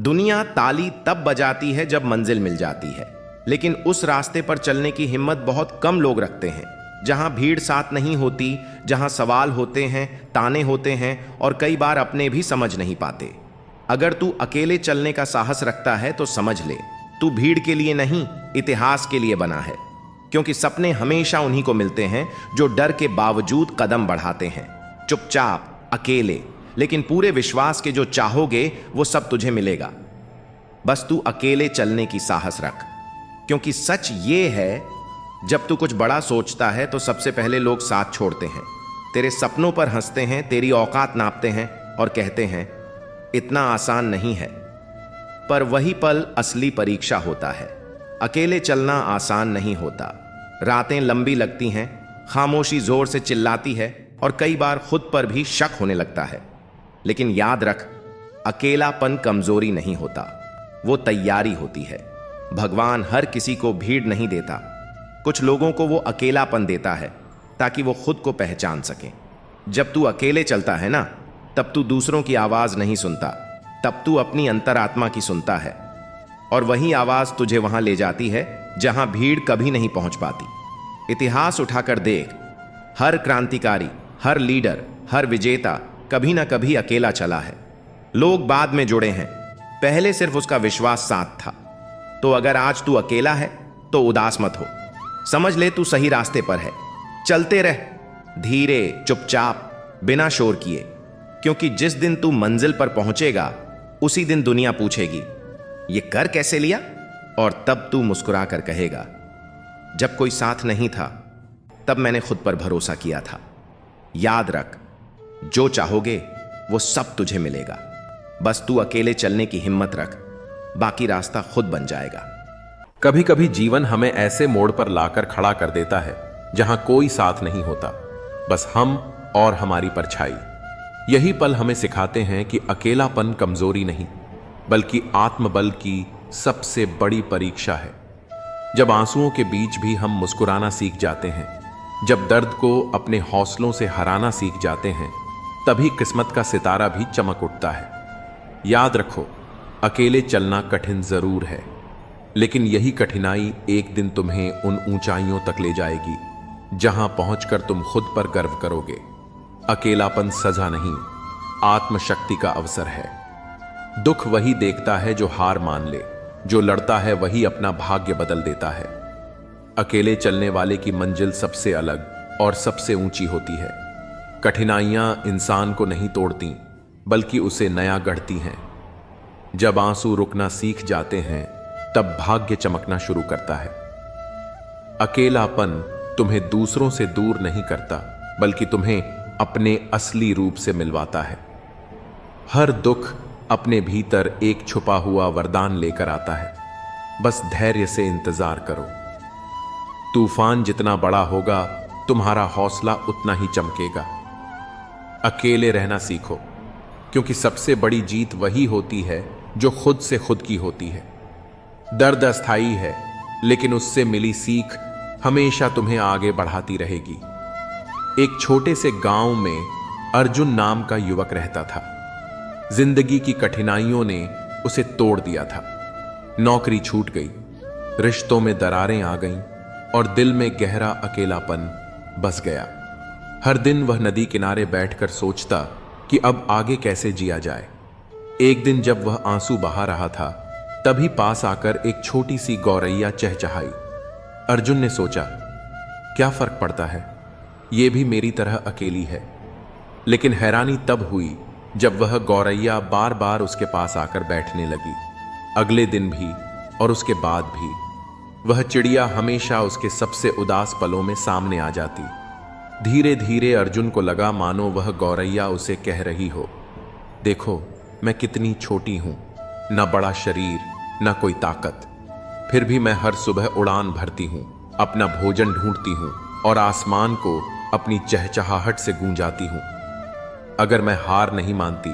दुनिया ताली तब बजाती है जब मंजिल मिल जाती है, लेकिन उस रास्ते पर चलने की हिम्मत बहुत कम लोग रखते हैं जहां भीड़ साथ नहीं होती, जहां सवाल होते हैं, ताने होते हैं और कई बार अपने भी समझ नहीं पाते। अगर तू अकेले चलने का साहस रखता है तो समझ ले, तू भीड़ के लिए नहीं, इतिहास के लिए बना है। क्योंकि सपने हमेशा उन्हीं को मिलते हैं जो डर के बावजूद कदम बढ़ाते हैं, चुपचाप, अकेले, लेकिन पूरे विश्वास के जो चाहोगे वो सब तुझे मिलेगा। बस तू अकेले चलने की साहस रख। क्योंकि सच ये है, जब तू कुछ बड़ा सोचता है तो सबसे पहले लोग साथ छोड़ते हैं, तेरे सपनों पर हंसते हैं, तेरी औकात नापते हैं और कहते हैं इतना आसान नहीं है। पर वही पल असली परीक्षा होता है। अकेले चलना आसान नहीं होता। रातें लंबी लगती हैं, खामोशी जोर से चिल्लाती है और कई बार खुद पर भी शक होने लगता है। लेकिन याद रख, अकेलापन कमजोरी नहीं होता, वो तैयारी होती है। भगवान हर किसी को भीड़ नहीं देता, कुछ लोगों को वो अकेलापन देता है ताकि वो खुद को पहचान सके। जब तू अकेले चलता है ना, तब तू दूसरों की आवाज नहीं सुनता, तब तू अपनी अंतरात्मा की सुनता है। और वही आवाज तुझे वहां ले जाती है जहां भीड़ कभी नहीं पहुंच पाती। इतिहास उठाकर देख, हर क्रांतिकारी, हर लीडर, हर विजेता कभी ना कभी अकेला चला है। लोग बाद में जुड़े हैं, पहले सिर्फ उसका विश्वास साथ था। तो अगर आज तू अकेला है तो उदास मत हो, समझ ले तू सही रास्ते पर है। चलते रह, धीरे, चुपचाप, बिना शोर किए। क्योंकि जिस दिन तू मंजिल पर पहुंचेगा उसी दिन दुनिया पूछेगी ये कर कैसे लिया, और तब तू मुस्कुरा कर कहेगा जब कोई साथ नहीं था तब मैंने खुद पर भरोसा किया था। याद रख, जो चाहोगे वो सब तुझे मिलेगा। बस तू अकेले चलने की हिम्मत रख, बाकी रास्ता खुद बन जाएगा। कभी कभी जीवन हमें ऐसे मोड़ पर लाकर खड़ा कर देता है जहां कोई साथ नहीं होता, बस हम और हमारी परछाई। यही पल हमें सिखाते हैं कि अकेलापन कमजोरी नहीं, बल्कि आत्मबल की सबसे बड़ी परीक्षा है। जब आंसुओं के बीच भी हम मुस्कुराना सीख जाते हैं, जब दर्द को अपने हौसलों से हराना सीख जाते हैं, तभी किस्मत का सितारा भी चमक उठता है। याद रखो, अकेले चलना कठिन जरूर है, लेकिन यही कठिनाई एक दिन तुम्हें उन ऊंचाइयों तक ले जाएगी जहां पहुंचकर तुम खुद पर गर्व करोगे। अकेलापन सजा नहीं, आत्मशक्ति का अवसर है। दुख वही देखता है जो हार मान ले, जो लड़ता है वही अपना भाग्य बदल देता है। अकेले चलने वाले की मंजिल सबसे अलग और सबसे ऊंची होती है। कठिनाइयां इंसान को नहीं तोड़ती, बल्कि उसे नया गढ़ती हैं। जब आंसू रुकना सीख जाते हैं, तब भाग्य चमकना शुरू करता है। अकेलापन तुम्हें दूसरों से दूर नहीं करता, बल्कि तुम्हें अपने असली रूप से मिलवाता है। हर दुख अपने भीतर एक छुपा हुआ वरदान लेकर आता है। बस धैर्य से इंतजार करो। तूफान जितना बड़ा होगा, तुम्हारा हौसला उतना ही चमकेगा। अकेले रहना सीखो, क्योंकि सबसे बड़ी जीत वही होती है जो खुद से खुद की होती है। दर्द अस्थाई है, लेकिन उससे मिली सीख हमेशा तुम्हें आगे बढ़ाती रहेगी। एक छोटे से गांव में अर्जुन नाम का युवक रहता था। जिंदगी की कठिनाइयों ने उसे तोड़ दिया था। नौकरी छूट गई, रिश्तों में दरारें आ गईं और दिल में गहरा अकेलापन बस गया। हर दिन वह नदी किनारे बैठकर सोचता कि अब आगे कैसे जिया जाए। एक दिन जब वह आंसू बहा रहा था, तभी पास आकर एक छोटी सी गौरैया चहचहाई। अर्जुन ने सोचा, क्या फर्क पड़ता है, ये भी मेरी तरह अकेली है। लेकिन हैरानी तब हुई जब वह गौरैया बार बार उसके पास आकर बैठने लगी। अगले दिन भी और उसके बाद भी वह चिड़िया हमेशा उसके सबसे उदास पलों में सामने आ जाती। धीरे धीरे अर्जुन को लगा मानो वह गौरैया उसे कह रही हो, देखो मैं कितनी छोटी हूं, न बड़ा शरीर न कोई ताकत, फिर भी मैं हर सुबह उड़ान भरती हूं, अपना भोजन ढूंढती हूं और आसमान को अपनी चहचहाहट से गूंजाती हूं। अगर मैं हार नहीं मानती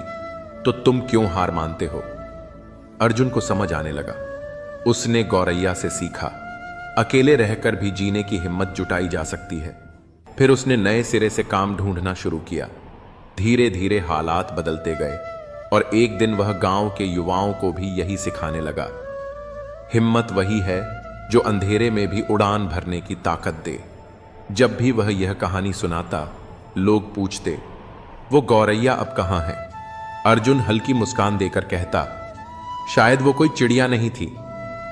तो तुम क्यों हार मानते हो? अर्जुन को समझ आने लगा। उसने गौरैया से सीखा, अकेले रहकर भी जीने की हिम्मत जुटाई जा सकती है। फिर उसने नए सिरे से काम ढूंढना शुरू किया। धीरे धीरे हालात बदलते गए और एक दिन वह गांव के युवाओं को भी यही सिखाने लगा। हिम्मत वही है जो अंधेरे में भी उड़ान भरने की ताकत दे। जब भी वह यह कहानी सुनाता, लोग पूछते, वो गौरैया अब कहां है? अर्जुन हल्की मुस्कान देकर कहता, शायद वो कोई चिड़िया नहीं थी,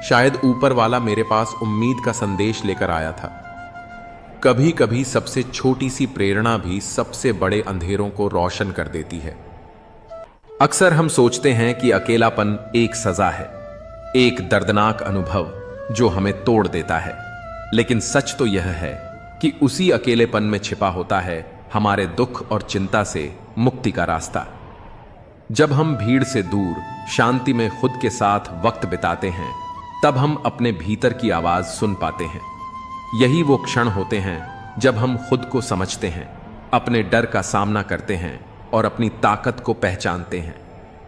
शायद ऊपर वाला मेरे पास उम्मीद का संदेश लेकर आया था। कभी कभी सबसे छोटी सी प्रेरणा भी सबसे बड़े अंधेरों को रोशन कर देती है। अक्सर हम सोचते हैं कि अकेलापन एक सजा है, एक दर्दनाक अनुभव जो हमें तोड़ देता है, लेकिन सच तो यह है कि उसी अकेलेपन में छिपा होता है हमारे दुख और चिंता से मुक्ति का रास्ता। जब हम भीड़ से दूर शांति में खुद के साथ वक्त बिताते हैं, तब हम अपने भीतर की आवाज सुन पाते हैं। यही वो क्षण होते हैं जब हम खुद को समझते हैं, अपने डर का सामना करते हैं और अपनी ताकत को पहचानते हैं।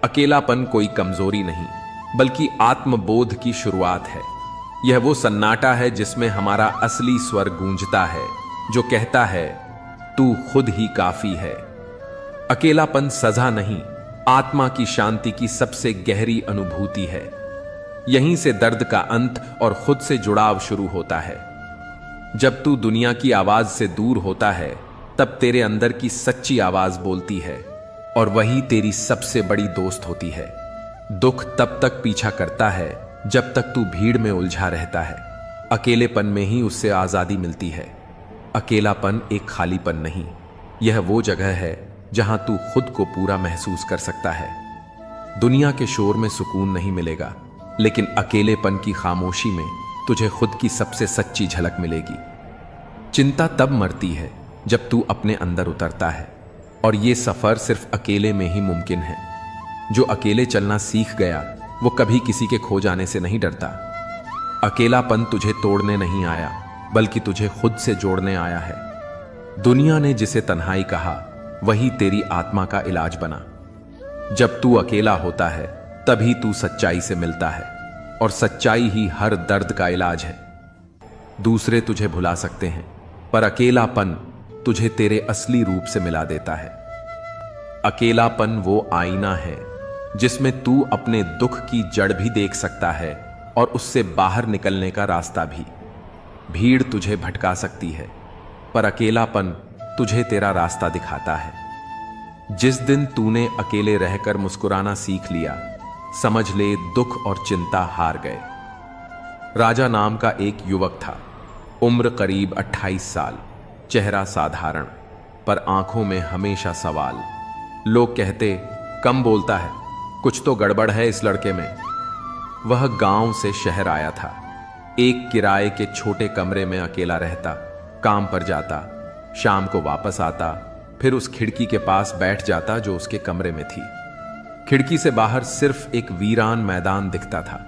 अकेलापन कोई कमजोरी नहीं, बल्कि आत्मबोध की शुरुआत है। यह वो सन्नाटा है जिसमें हमारा असली स्वर गूंजता है, जो कहता है, तू खुद ही काफी है। अकेलापन सजा नहीं, आत्मा की शांति की सबसे गहरी अनुभूति है। यहीं से दर्द का अंत और खुद से जुड़ाव शुरू होता है। जब तू दुनिया की आवाज से दूर होता है, तब तेरे अंदर की सच्ची आवाज बोलती है, और वही तेरी सबसे बड़ी दोस्त होती है। दुख तब तक पीछा करता है जब तक तू भीड़ में उलझा रहता है। अकेलेपन में ही उससे आजादी मिलती है। अकेलापन एक खालीपन नहीं, यह वो जगह है जहां तू खुद को पूरा महसूस कर सकता है। दुनिया के शोर में सुकून नहीं मिलेगा, लेकिन अकेलेपन की खामोशी में तुझे खुद की सबसे सच्ची झलक मिलेगी। चिंता तब मरती है जब तू अपने अंदर उतरता है, और ये सफर सिर्फ अकेले में ही मुमकिन है। जो अकेले चलना सीख गया, वो कभी किसी के खो जाने से नहीं डरता। अकेलापन तुझे तोड़ने नहीं आया, बल्कि तुझे खुद से जोड़ने आया है। दुनिया ने जिसे तन्हाई कहा, वही तेरी आत्मा का इलाज बना। जब तू अकेला होता है, तभी तू सच्चाई से मिलता है, और सच्चाई ही हर दर्द का इलाज है। दूसरे तुझे भुला सकते हैं, पर अकेलापन तुझे तेरे असली रूप से मिला देता है। अकेलापन वो आईना है जिसमें तू अपने दुख की जड़ भी देख सकता है, और उससे बाहर निकलने का रास्ता भी। भीड़ तुझे भटका सकती है, पर अकेलापन तुझे तेरा रास्ता दिखाता है। जिस दिन तूने अकेले रहकर मुस्कुराना सीख लिया, समझ ले दुख और चिंता हार गए। राजा नाम का एक युवक था। उम्र करीब 28 साल, चेहरा साधारण, पर आंखों में हमेशा सवाल। लोग कहते, कम बोलता है, कुछ तो गड़बड़ है इस लड़के में। वह गांव से शहर आया था। एक किराए के छोटे कमरे में अकेला रहता, काम पर जाता, शाम को वापस आता, फिर उस खिड़की के पास बैठ जाता जो उसके कमरे में थी। खिड़की से बाहर सिर्फ एक वीरान मैदान दिखता था,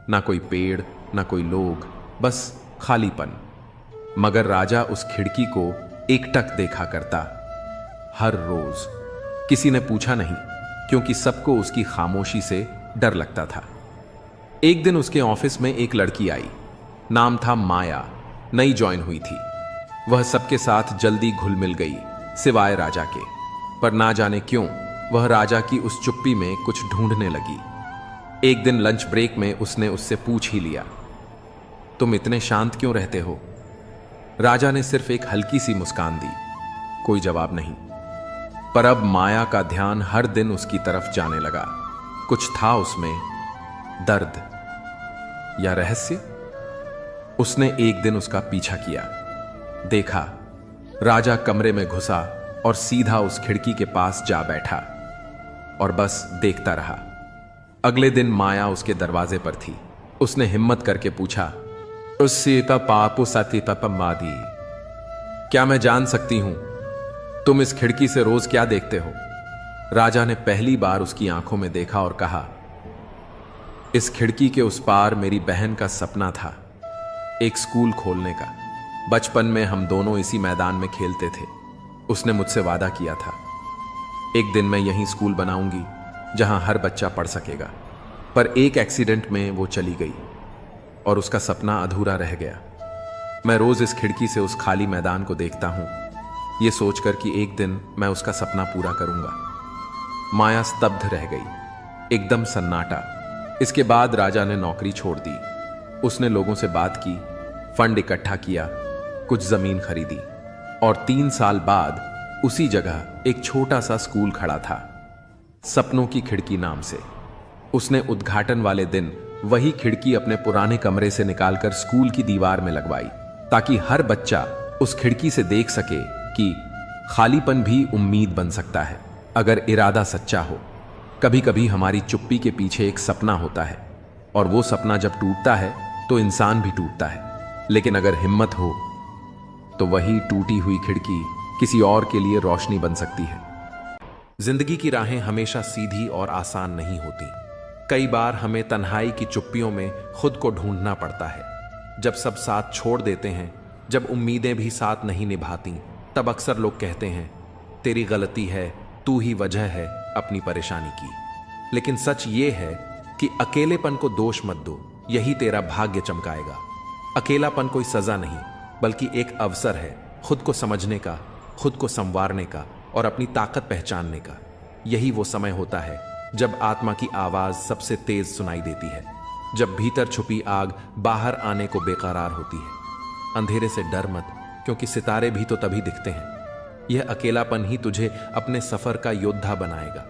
ना कोई पेड़, ना कोई लोग, बस खालीपन। मगर राजा उस खिड़की को एकटक देखा करता, हर रोज। किसी ने पूछा नहीं, क्योंकि सबको उसकी खामोशी से डर लगता था। एक दिन उसके ऑफिस में एक लड़की आई। नाम था माया, नई ज्वाइन हुई थी। वह सबके साथ जल्दी घुल मिल गई, सिवाय राजा के। पर ना जाने क्यों वह राजा की उस चुप्पी में कुछ ढूंढने लगी। एक दिन लंच ब्रेक में उसने उससे पूछ ही लिया, तुम इतने शांत क्यों रहते हो? राजा ने सिर्फ एक हल्की सी मुस्कान दी, कोई जवाब नहीं। पर अब माया का ध्यान हर दिन उसकी तरफ जाने लगा। कुछ था उसमें, दर्द या रहस्य। उसने एक दिन उसका पीछा किया। देखा, राजा कमरे में घुसा और सीधा उस खिड़की के पास जा बैठा, और बस देखता रहा। अगले दिन माया उसके दरवाजे पर थी। उसने हिम्मत करके पूछा, मादी, क्या मैं जान सकती हूं तुम इस खिड़की से रोज क्या देखते हो? राजा ने पहली बार उसकी आंखों में देखा और कहा, इस खिड़की के उस पार मेरी बहन का सपना था, एक स्कूल खोलने का। बचपन में हम दोनों इसी मैदान में खेलते थे। उसने मुझसे वादा किया था, एक दिन मैं यहीं स्कूल बनाऊंगी जहां हर बच्चा पढ़ सकेगा। पर एक एक्सीडेंट में वो चली गई और उसका सपना अधूरा रह गया। मैं रोज इस खिड़की से उस खाली मैदान को देखता हूं, ये सोचकर कि एक दिन मैं उसका सपना पूरा करूंगा। माया स्तब्ध रह गई, एकदम सन्नाटा। इसके बाद राजा ने नौकरी छोड़ दी। उसने लोगों से बात की, फंड इकट्ठा किया, कुछ जमीन खरीदी और 3 साल बाद उसी जगह एक छोटा सा स्कूल खड़ा था, सपनों की खिड़की नाम से। उसने उद्घाटन वाले दिन वही खिड़की अपने पुराने कमरे से निकालकर स्कूल की दीवार में लगवाई, ताकि हर बच्चा उस खिड़की से देख सके कि खालीपन भी उम्मीद बन सकता है अगर इरादा सच्चा हो। कभी कभी हमारी चुप्पी के पीछे एक सपना होता है, और वो सपना जब टूटता है तो इंसान भी टूटता है। लेकिन अगर हिम्मत हो तो वही टूटी हुई खिड़की किसी और के लिए रोशनी बन सकती है। जिंदगी की राहें हमेशा सीधी और आसान नहीं होती। कई बार हमें तन्हाई की चुप्पियों में खुद को ढूंढना पड़ता है। जब सब साथ छोड़ देते हैं, जब उम्मीदें भी साथ नहीं निभाती, तब अक्सर लोग कहते हैं तेरी गलती है, तू ही वजह है अपनी परेशानी की। लेकिन सच ये है कि अकेलेपन को दोष मत दो, यही तेरा भाग्य चमकाएगा। अकेलापन कोई सजा नहीं, बल्कि एक अवसर है खुद को समझने का, खुद को संवारने का और अपनी ताकत पहचानने का। यही वो समय होता है जब आत्मा की आवाज सबसे तेज सुनाई देती है, जब भीतर छुपी आग बाहर आने को बेकरार होती है। अंधेरे से डर मत, क्योंकि सितारे भी तो तभी दिखते हैं। यह अकेलापन ही तुझे अपने सफर का योद्धा बनाएगा,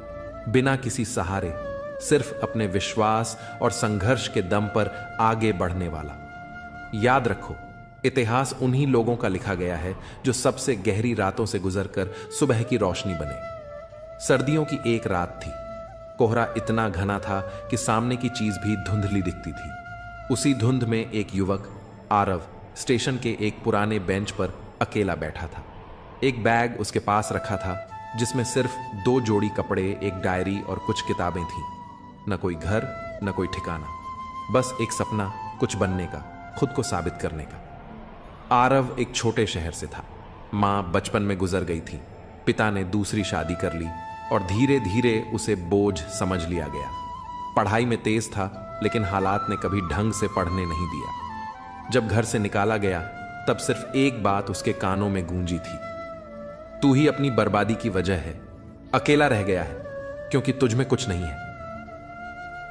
बिना किसी सहारे, सिर्फ अपने विश्वास और संघर्ष के दम पर आगे बढ़ने वाला। याद रखो, इतिहास उन्हीं लोगों का लिखा गया है जो सबसे गहरी रातों से गुजरकर सुबह की रोशनी बने। सर्दियों की एक रात थी। कोहरा इतना घना था कि सामने की चीज भी धुंधली दिखती थी। उसी धुंध में एक युवक आरव स्टेशन के एक पुराने बेंच पर अकेला बैठा था। एक बैग उसके पास रखा था, जिसमें सिर्फ 2 जोड़ी कपड़े, एक डायरी और कुछ किताबें थीं। न कोई घर, न कोई ठिकाना, बस एक सपना, कुछ बनने का, खुद को साबित करने का। आरव एक छोटे शहर से था। मां बचपन में गुजर गई थी, पिता ने दूसरी शादी कर ली और धीरे धीरे उसे बोझ समझ लिया गया। पढ़ाई में तेज था, लेकिन हालात ने कभी ढंग से पढ़ने नहीं दिया। जब घर से निकाला गया, तब सिर्फ एक बात उसके कानों में गूंजी थी, तू ही अपनी बर्बादी की वजह है, अकेला रह गया है क्योंकि तुझ में कुछ नहीं है।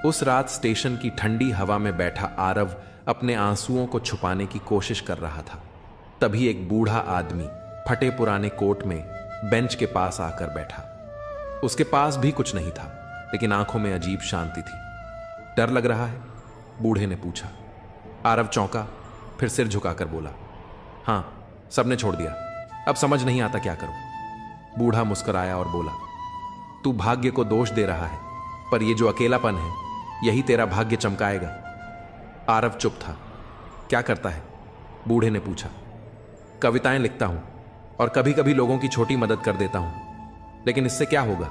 उस रात स्टेशन की ठंडी हवा में बैठा आरव अपने आंसुओं को छुपाने की कोशिश कर रहा था। तभी एक बूढ़ा आदमी फटे पुराने कोट में बेंच के पास आकर बैठा। उसके पास भी कुछ नहीं था, लेकिन आंखों में अजीब शांति थी। डर लग रहा है? बूढ़े ने पूछा। आरव चौंका, फिर सिर झुकाकर बोला, हां, सबने छोड़ दिया, अब समझ नहीं आता क्या करूं। बूढ़ा मुस्कुराया और बोला, तू भाग्य को दोष दे रहा है, पर यह जो अकेलापन है, यही तेरा भाग्य चमकाएगा। आरव चुप था। क्या करता है? बूढ़े ने पूछा। कविताएं लिखता हूं और कभी कभी लोगों की छोटी मदद कर देता हूं, लेकिन इससे क्या होगा?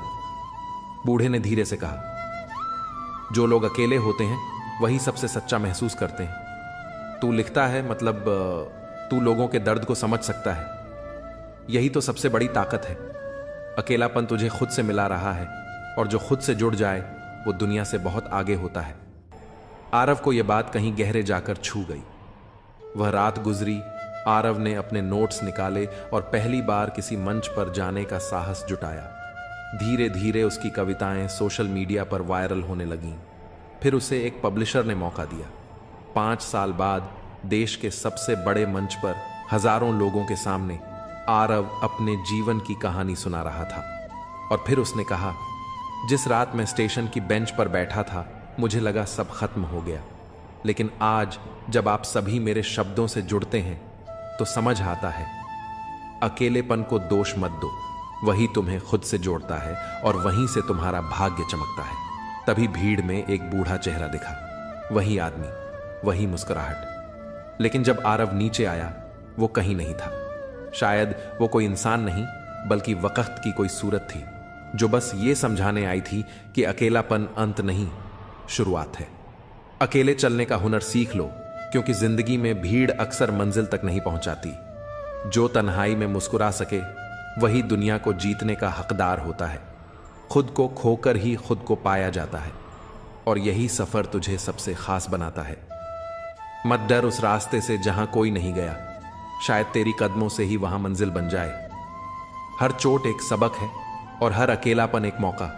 बूढ़े ने धीरे से कहा, जो लोग अकेले होते हैं वही सबसे सच्चा महसूस करते हैं। तू लिखता है, मतलब तू लोगों के दर्द को समझ सकता है। यही तो सबसे बड़ी ताकत है। अकेलापन तुझे खुद से मिला रहा है, और जो खुद से जुड़ जाए वो दुनिया से बहुत आगे होता है। आरव को यह बात कहीं गहरे जाकर छू गई। वह रात गुजरी, आरव ने अपने नोट्स निकाले और पहली बार किसी मंच पर जाने का साहस जुटाया। धीरे धीरे उसकी कविताएं सोशल मीडिया पर वायरल होने लगीं। फिर उसे एक पब्लिशर ने मौका दिया। 5 साल बाद देश के सबसे बड़े मंच पर हजारों लोगों के सामने आरव अपने जीवन की कहानी सुना रहा था। और फिर उसने कहा, जिस रात मैं स्टेशन की बेंच पर बैठा था, मुझे लगा सब खत्म हो गया, लेकिन आज जब आप सभी मेरे शब्दों से जुड़ते हैं तो समझ आता है, अकेलेपन को दोष मत दो, वही तुम्हें खुद से जोड़ता है और वहीं से तुम्हारा भाग्य चमकता है। तभी भीड़ में एक बूढ़ा चेहरा दिखा, वही आदमी, वही मुस्कुराहट। लेकिन जब आरव नीचे आया, वो कहीं नहीं था। शायद वो कोई इंसान नहीं, बल्कि वक्त की कोई सूरत थी, जो बस ये समझाने आई थी कि अकेलापन अंत नहीं, शुरुआत है। अकेले चलने का हुनर सीख लो, क्योंकि जिंदगी में भीड़ अक्सर मंजिल तक नहीं पहुंचाती। जो तन्हाई में मुस्कुरा सके, वही दुनिया को जीतने का हकदार होता है। खुद को खोकर ही खुद को पाया जाता है, और यही सफर तुझे सबसे खास बनाता है। मत डर उस रास्ते से जहां कोई नहीं गया, शायद तेरी कदमों से ही वहां मंजिल बन जाए। हर चोट एक सबक है और हर अकेलापन एक मौका।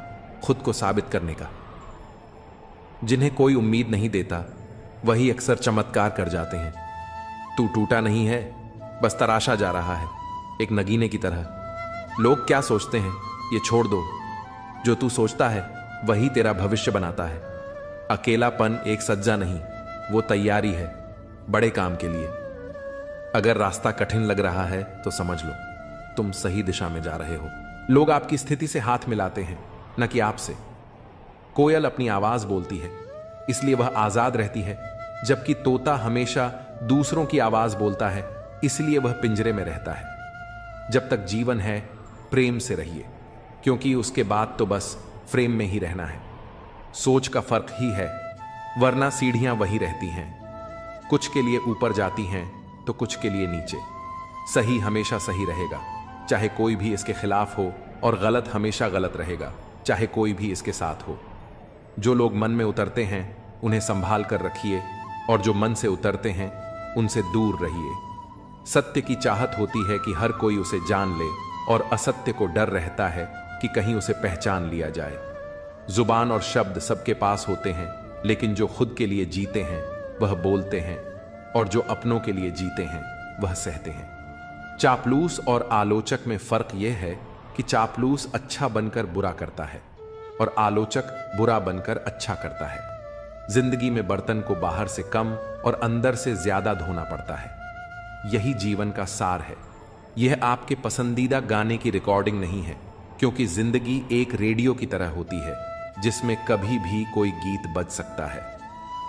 खुद को साबित करने का। जिन्हें कोई उम्मीद नहीं देता वही अक्सर चमत्कार कर जाते हैं। तू टूटा नहीं है, बस तराशा जा रहा है, एक नगीने की तरह। लोग क्या सोचते हैं ये छोड़ दो, जो तू सोचता है वही तेरा भविष्य बनाता है। अकेलापन एक सज्जा नहीं, वो तैयारी है बड़े काम के लिए। अगर रास्ता कठिन लग रहा है तो समझ लो तुम सही दिशा में जा रहे हो। लोग आपकी स्थिति से हाथ मिलाते हैं, न कि आपसे। कोयल अपनी आवाज बोलती है, इसलिए वह आजाद रहती है, जबकि तोता हमेशा दूसरों की आवाज बोलता है, इसलिए वह पिंजरे में रहता है। जब तक जीवन है प्रेम से रहिए, क्योंकि उसके बाद तो बस फ्रेम में ही रहना है। सोच का फर्क ही है, वरना सीढ़ियां वही रहती हैं। कुछ के लिए ऊपर जाती हैं तो कुछ के लिए नीचे। सही हमेशा सही रहेगा, चाहे कोई भी इसके खिलाफ हो, और गलत हमेशा गलत रहेगा, चाहे कोई भी इसके साथ हो। जो लोग मन में उतरते हैं उन्हें संभाल कर रखिए, और जो मन से उतरते हैं उनसे दूर रहिए। सत्य की चाहत होती है कि हर कोई उसे जान ले, और असत्य को डर रहता है कि कहीं उसे पहचान लिया जाए। जुबान और शब्द सबके पास होते हैं, लेकिन जो खुद के लिए जीते हैं वह बोलते हैं, और जो अपनों के लिए जीते हैं वह सहते हैं। चापलूस और आलोचक में फर्क यह है कि चापलूस अच्छा बनकर बुरा करता है, और आलोचक बुरा बनकर अच्छा करता है। जिंदगी में बर्तन को बाहर से कम और अंदर से ज्यादा धोना पड़ता है। यही जीवन का सार है। यह आपके पसंदीदा गाने की रिकॉर्डिंग नहीं है, क्योंकि जिंदगी एक रेडियो की तरह होती है जिसमें कभी भी कोई गीत बज सकता है।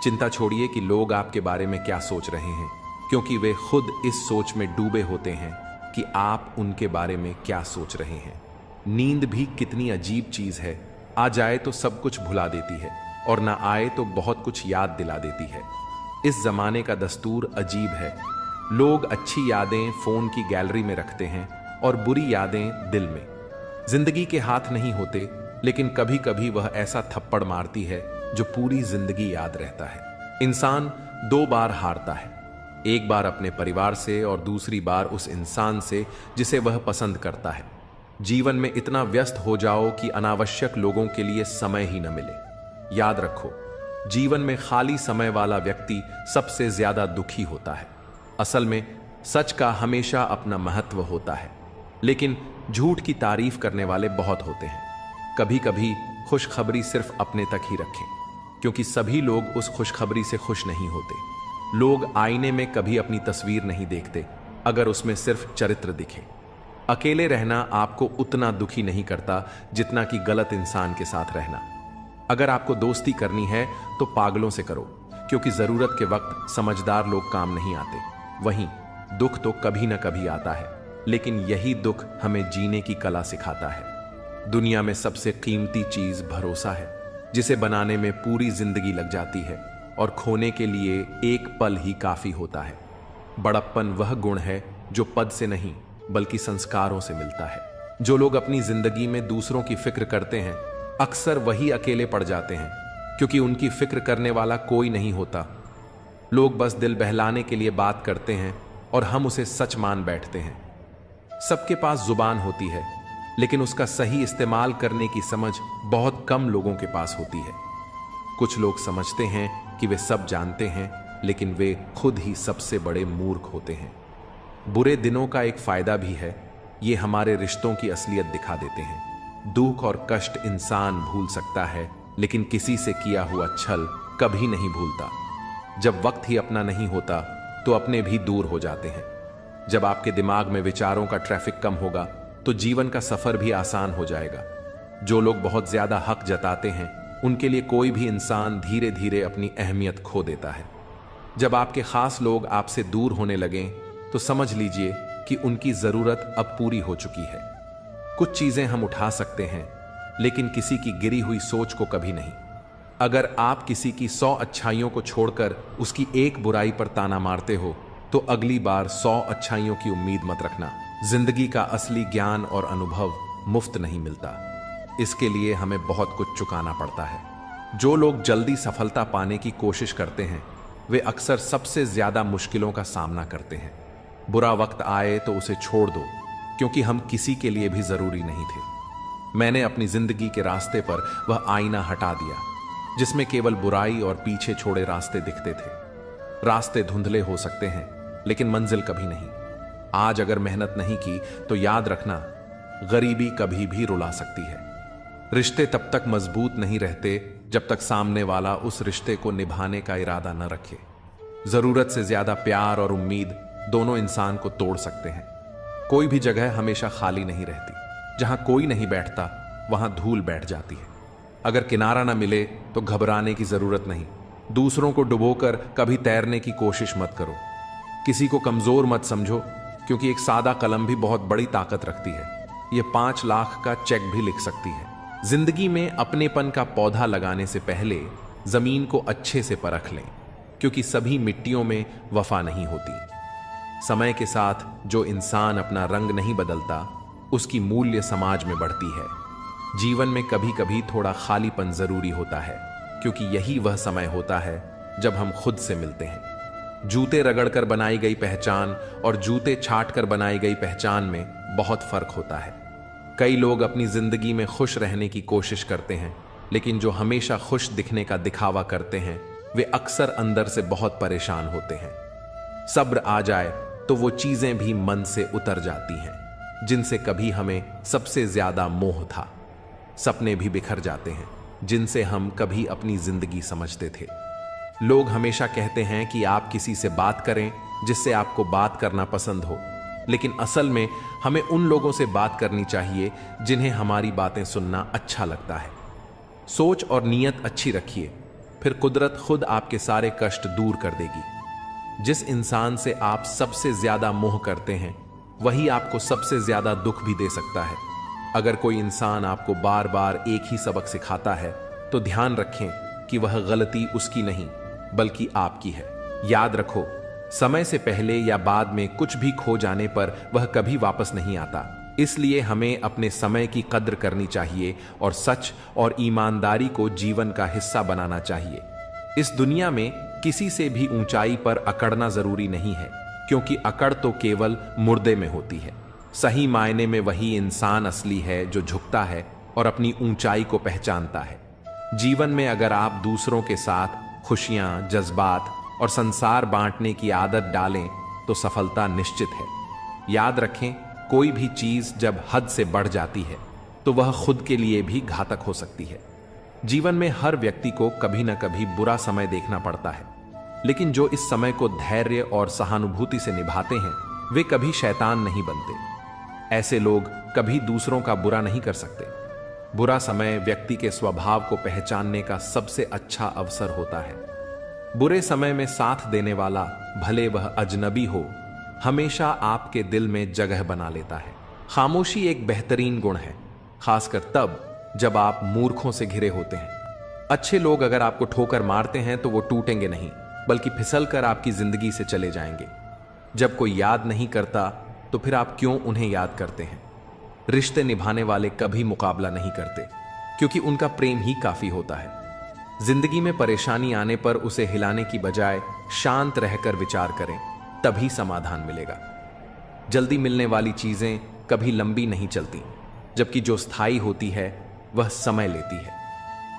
चिंता छोड़िए कि लोग आपके बारे में क्या सोच रहे हैं, क्योंकि वे खुद इस सोच में डूबे होते हैं कि आप उनके बारे में क्या सोच रहे हैं। नींद भी कितनी अजीब चीज है, आ जाए तो सब कुछ भुला देती है, और ना आए तो बहुत कुछ याद दिला देती है। इस जमाने का दस्तूर अजीब है। लोग अच्छी यादें फोन की गैलरी में रखते हैं और बुरी यादें दिल में। जिंदगी के हाथ नहीं होते, लेकिन कभी कभी वह ऐसा थप्पड़ मारती है जो पूरी जिंदगी याद रहता है। इंसान दो बार हारता है, एक बार अपने परिवार से और दूसरी बार उस इंसान से जिसे वह पसंद करता है। जीवन में इतना व्यस्त हो जाओ कि अनावश्यक लोगों के लिए समय ही न मिले। याद रखो, जीवन में खाली समय वाला व्यक्ति सबसे ज्यादा दुखी होता है। असल में सच का हमेशा अपना महत्व होता है, लेकिन झूठ की तारीफ करने वाले बहुत होते हैं। कभी कभी खुशखबरी सिर्फ अपने तक ही रखें, क्योंकि सभी लोग उस खुशखबरी से खुश नहीं होते। लोग आईने में कभी अपनी तस्वीर नहीं देखते अगर उसमें सिर्फ चरित्र दिखे। अकेले रहना आपको उतना दुखी नहीं करता जितना कि गलत इंसान के साथ रहना। अगर आपको दोस्ती करनी है तो पागलों से करो, क्योंकि जरूरत के वक्त समझदार लोग काम नहीं आते। वहीं दुख तो कभी ना कभी आता है, लेकिन यही दुख हमें जीने की कला सिखाता है। दुनिया में सबसे कीमती चीज भरोसा है, जिसे बनाने में पूरी जिंदगी लग जाती है, और खोने के लिए एक पल ही काफी होता है। बड़प्पन वह गुण है जो पद से नहीं बल्कि संस्कारों से मिलता है। जो लोग अपनी जिंदगी में दूसरों की फिक्र करते हैं अक्सर वही अकेले पड़ जाते हैं, क्योंकि उनकी फिक्र करने वाला कोई नहीं होता। लोग बस दिल बहलाने के लिए बात करते हैं और हम उसे सच मान बैठते हैं। सबके पास जुबान होती है, लेकिन उसका सही इस्तेमाल करने की समझ बहुत कम लोगों के पास होती है। कुछ लोग समझते हैं कि वे सब जानते हैं, लेकिन वे खुद ही सबसे बड़े मूर्ख होते हैं। बुरे दिनों का एक फायदा भी है, ये हमारे रिश्तों की असलियत दिखा देते हैं। दुख और कष्ट इंसान भूल सकता है, लेकिन किसी से किया हुआ छल कभी नहीं भूलता। जब वक्त ही अपना नहीं होता तो अपने भी दूर हो जाते हैं। जब आपके दिमाग में विचारों का ट्रैफिक कम होगा तो जीवन का सफर भी आसान हो जाएगा। जो लोग बहुत ज्यादा हक जताते हैं उनके लिए कोई भी इंसान धीरे धीरे अपनी अहमियत खो देता है। जब आपके खास लोग आपसे दूर होने लगें तो समझ लीजिए कि उनकी जरूरत अब पूरी हो चुकी है। कुछ चीजें हम उठा सकते हैं, लेकिन किसी की गिरी हुई सोच को कभी नहीं। अगर आप किसी की 100 अच्छाइयों को छोड़कर उसकी एक बुराई पर ताना मारते हो तो अगली बार 100 अच्छाइयों की उम्मीद मत रखना। जिंदगी का असली ज्ञान और अनुभव मुफ्त नहीं मिलता, इसके लिए हमें बहुत कुछ चुकाना पड़ता है। जो लोग जल्दी सफलता पाने की कोशिश करते हैं वे अक्सर सबसे ज्यादा मुश्किलों का सामना करते हैं। बुरा वक्त आए तो उसे छोड़ दो, क्योंकि हम किसी के लिए भी जरूरी नहीं थे। मैंने अपनी जिंदगी के रास्ते पर वह आईना हटा दिया जिसमें केवल बुराई और पीछे छोड़े रास्ते दिखते थे। रास्ते धुंधले हो सकते हैं लेकिन मंजिल कभी नहीं। आज अगर मेहनत नहीं की तो याद रखना, गरीबी कभी भी रुला सकती है। रिश्ते तब तक मजबूत नहीं रहते जब तक सामने वाला उस रिश्ते को निभाने का इरादा न रखे। जरूरत से ज्यादा प्यार और उम्मीद दोनों इंसान को तोड़ सकते हैं। कोई भी जगह हमेशा खाली नहीं रहती। जहां कोई नहीं बैठता वहां धूल बैठ जाती है। अगर किनारा ना मिले तो घबराने की जरूरत नहीं। दूसरों को डुबोकर कभी तैरने की कोशिश मत करो। किसी को कमजोर मत समझो, क्योंकि एक सादा कलम भी बहुत बड़ी ताकत रखती है। यह 5 लाख का चेक भी लिख सकती है। जिंदगी में अपनेपन का पौधा लगाने से पहले जमीन को अच्छे से परख लें, क्योंकि सभी मिट्टियों में वफा नहीं होती। समय के साथ जो इंसान अपना रंग नहीं बदलता, उसकी मूल्य समाज में बढ़ती है। जीवन में कभी कभी थोड़ा खालीपन जरूरी होता है, क्योंकि यही वह समय होता है जब हम खुद से मिलते हैं। जूते रगड़कर बनाई गई पहचान और जूते छाट कर बनाई गई पहचान में बहुत फर्क होता है। कई लोग अपनी जिंदगी में खुश रहने की कोशिश करते हैं, लेकिन जो हमेशा खुश दिखने का दिखावा करते हैं वे अक्सर अंदर से बहुत परेशान होते हैं। सब्र आ जाए तो वो चीजें भी मन से उतर जाती हैं जिनसे कभी हमें सबसे ज्यादा मोह था। सपने भी बिखर जाते हैं जिनसे हम कभी अपनी जिंदगी समझते थे। लोग हमेशा कहते हैं कि आप किसी से बात करें जिससे आपको बात करना पसंद हो, लेकिन असल में हमें उन लोगों से बात करनी चाहिए जिन्हें हमारी बातें सुनना अच्छा लगता है। सोच और नीयत अच्छी रखिए, फिर कुदरत खुद आपके सारे कष्ट दूर कर देगी। जिस इंसान से आप सबसे ज्यादा मोह करते हैं वही आपको सबसे ज्यादा दुख भी दे सकता है। अगर कोई इंसान आपको बार बार एक ही सबक सिखाता है तो ध्यान रखें कि वह गलती उसकी नहीं बल्कि आपकी है। याद रखो, समय से पहले या बाद में कुछ भी खो जाने पर वह कभी वापस नहीं आता। इसलिए हमें अपने समय की कद्र करनी चाहिए और सच और ईमानदारी को जीवन का हिस्सा बनाना चाहिए। इस दुनिया में किसी से भी ऊंचाई पर अकड़ना जरूरी नहीं है, क्योंकि अकड़ तो केवल मुर्दे में होती है। सही मायने में वही इंसान असली है जो झुकता है और अपनी ऊंचाई को पहचानता है। जीवन में अगर आप दूसरों के साथ खुशियां, जज्बात और संसार बांटने की आदत डालें तो सफलता निश्चित है। याद रखें, कोई भी चीज जब हद से बढ़ जाती है तो वह खुद के लिए भी घातक हो सकती है। जीवन में हर व्यक्ति को कभी न कभी बुरा समय देखना पड़ता है, लेकिन जो इस समय को धैर्य और सहानुभूति से निभाते हैं वे कभी शैतान नहीं बनते। ऐसे लोग कभी दूसरों का बुरा नहीं कर सकते। बुरा समय व्यक्ति के स्वभाव को पहचानने का सबसे अच्छा अवसर होता है। बुरे समय में साथ देने वाला, भले वह अजनबी हो, हमेशा आपके दिल में जगह बना लेता है। खामोशी एक बेहतरीन गुण है, खासकर तब जब आप मूर्खों से घिरे होते हैं। अच्छे लोग अगर आपको ठोकर मारते हैं तो वो टूटेंगे नहीं, बल्कि फिसल कर आपकी जिंदगी से चले जाएंगे। जब कोई याद नहीं करता तो फिर आप क्यों उन्हें याद करते हैं? रिश्ते निभाने वाले कभी मुकाबला नहीं करते, क्योंकि उनका प्रेम ही काफी होता है। जिंदगी में परेशानी आने पर उसे हिलाने की बजाय शांत रहकर विचार करें, तभी समाधान मिलेगा। जल्दी मिलने वाली चीजें कभी लंबी नहीं चलती, जबकि जो स्थायी होती है वह समय लेती है।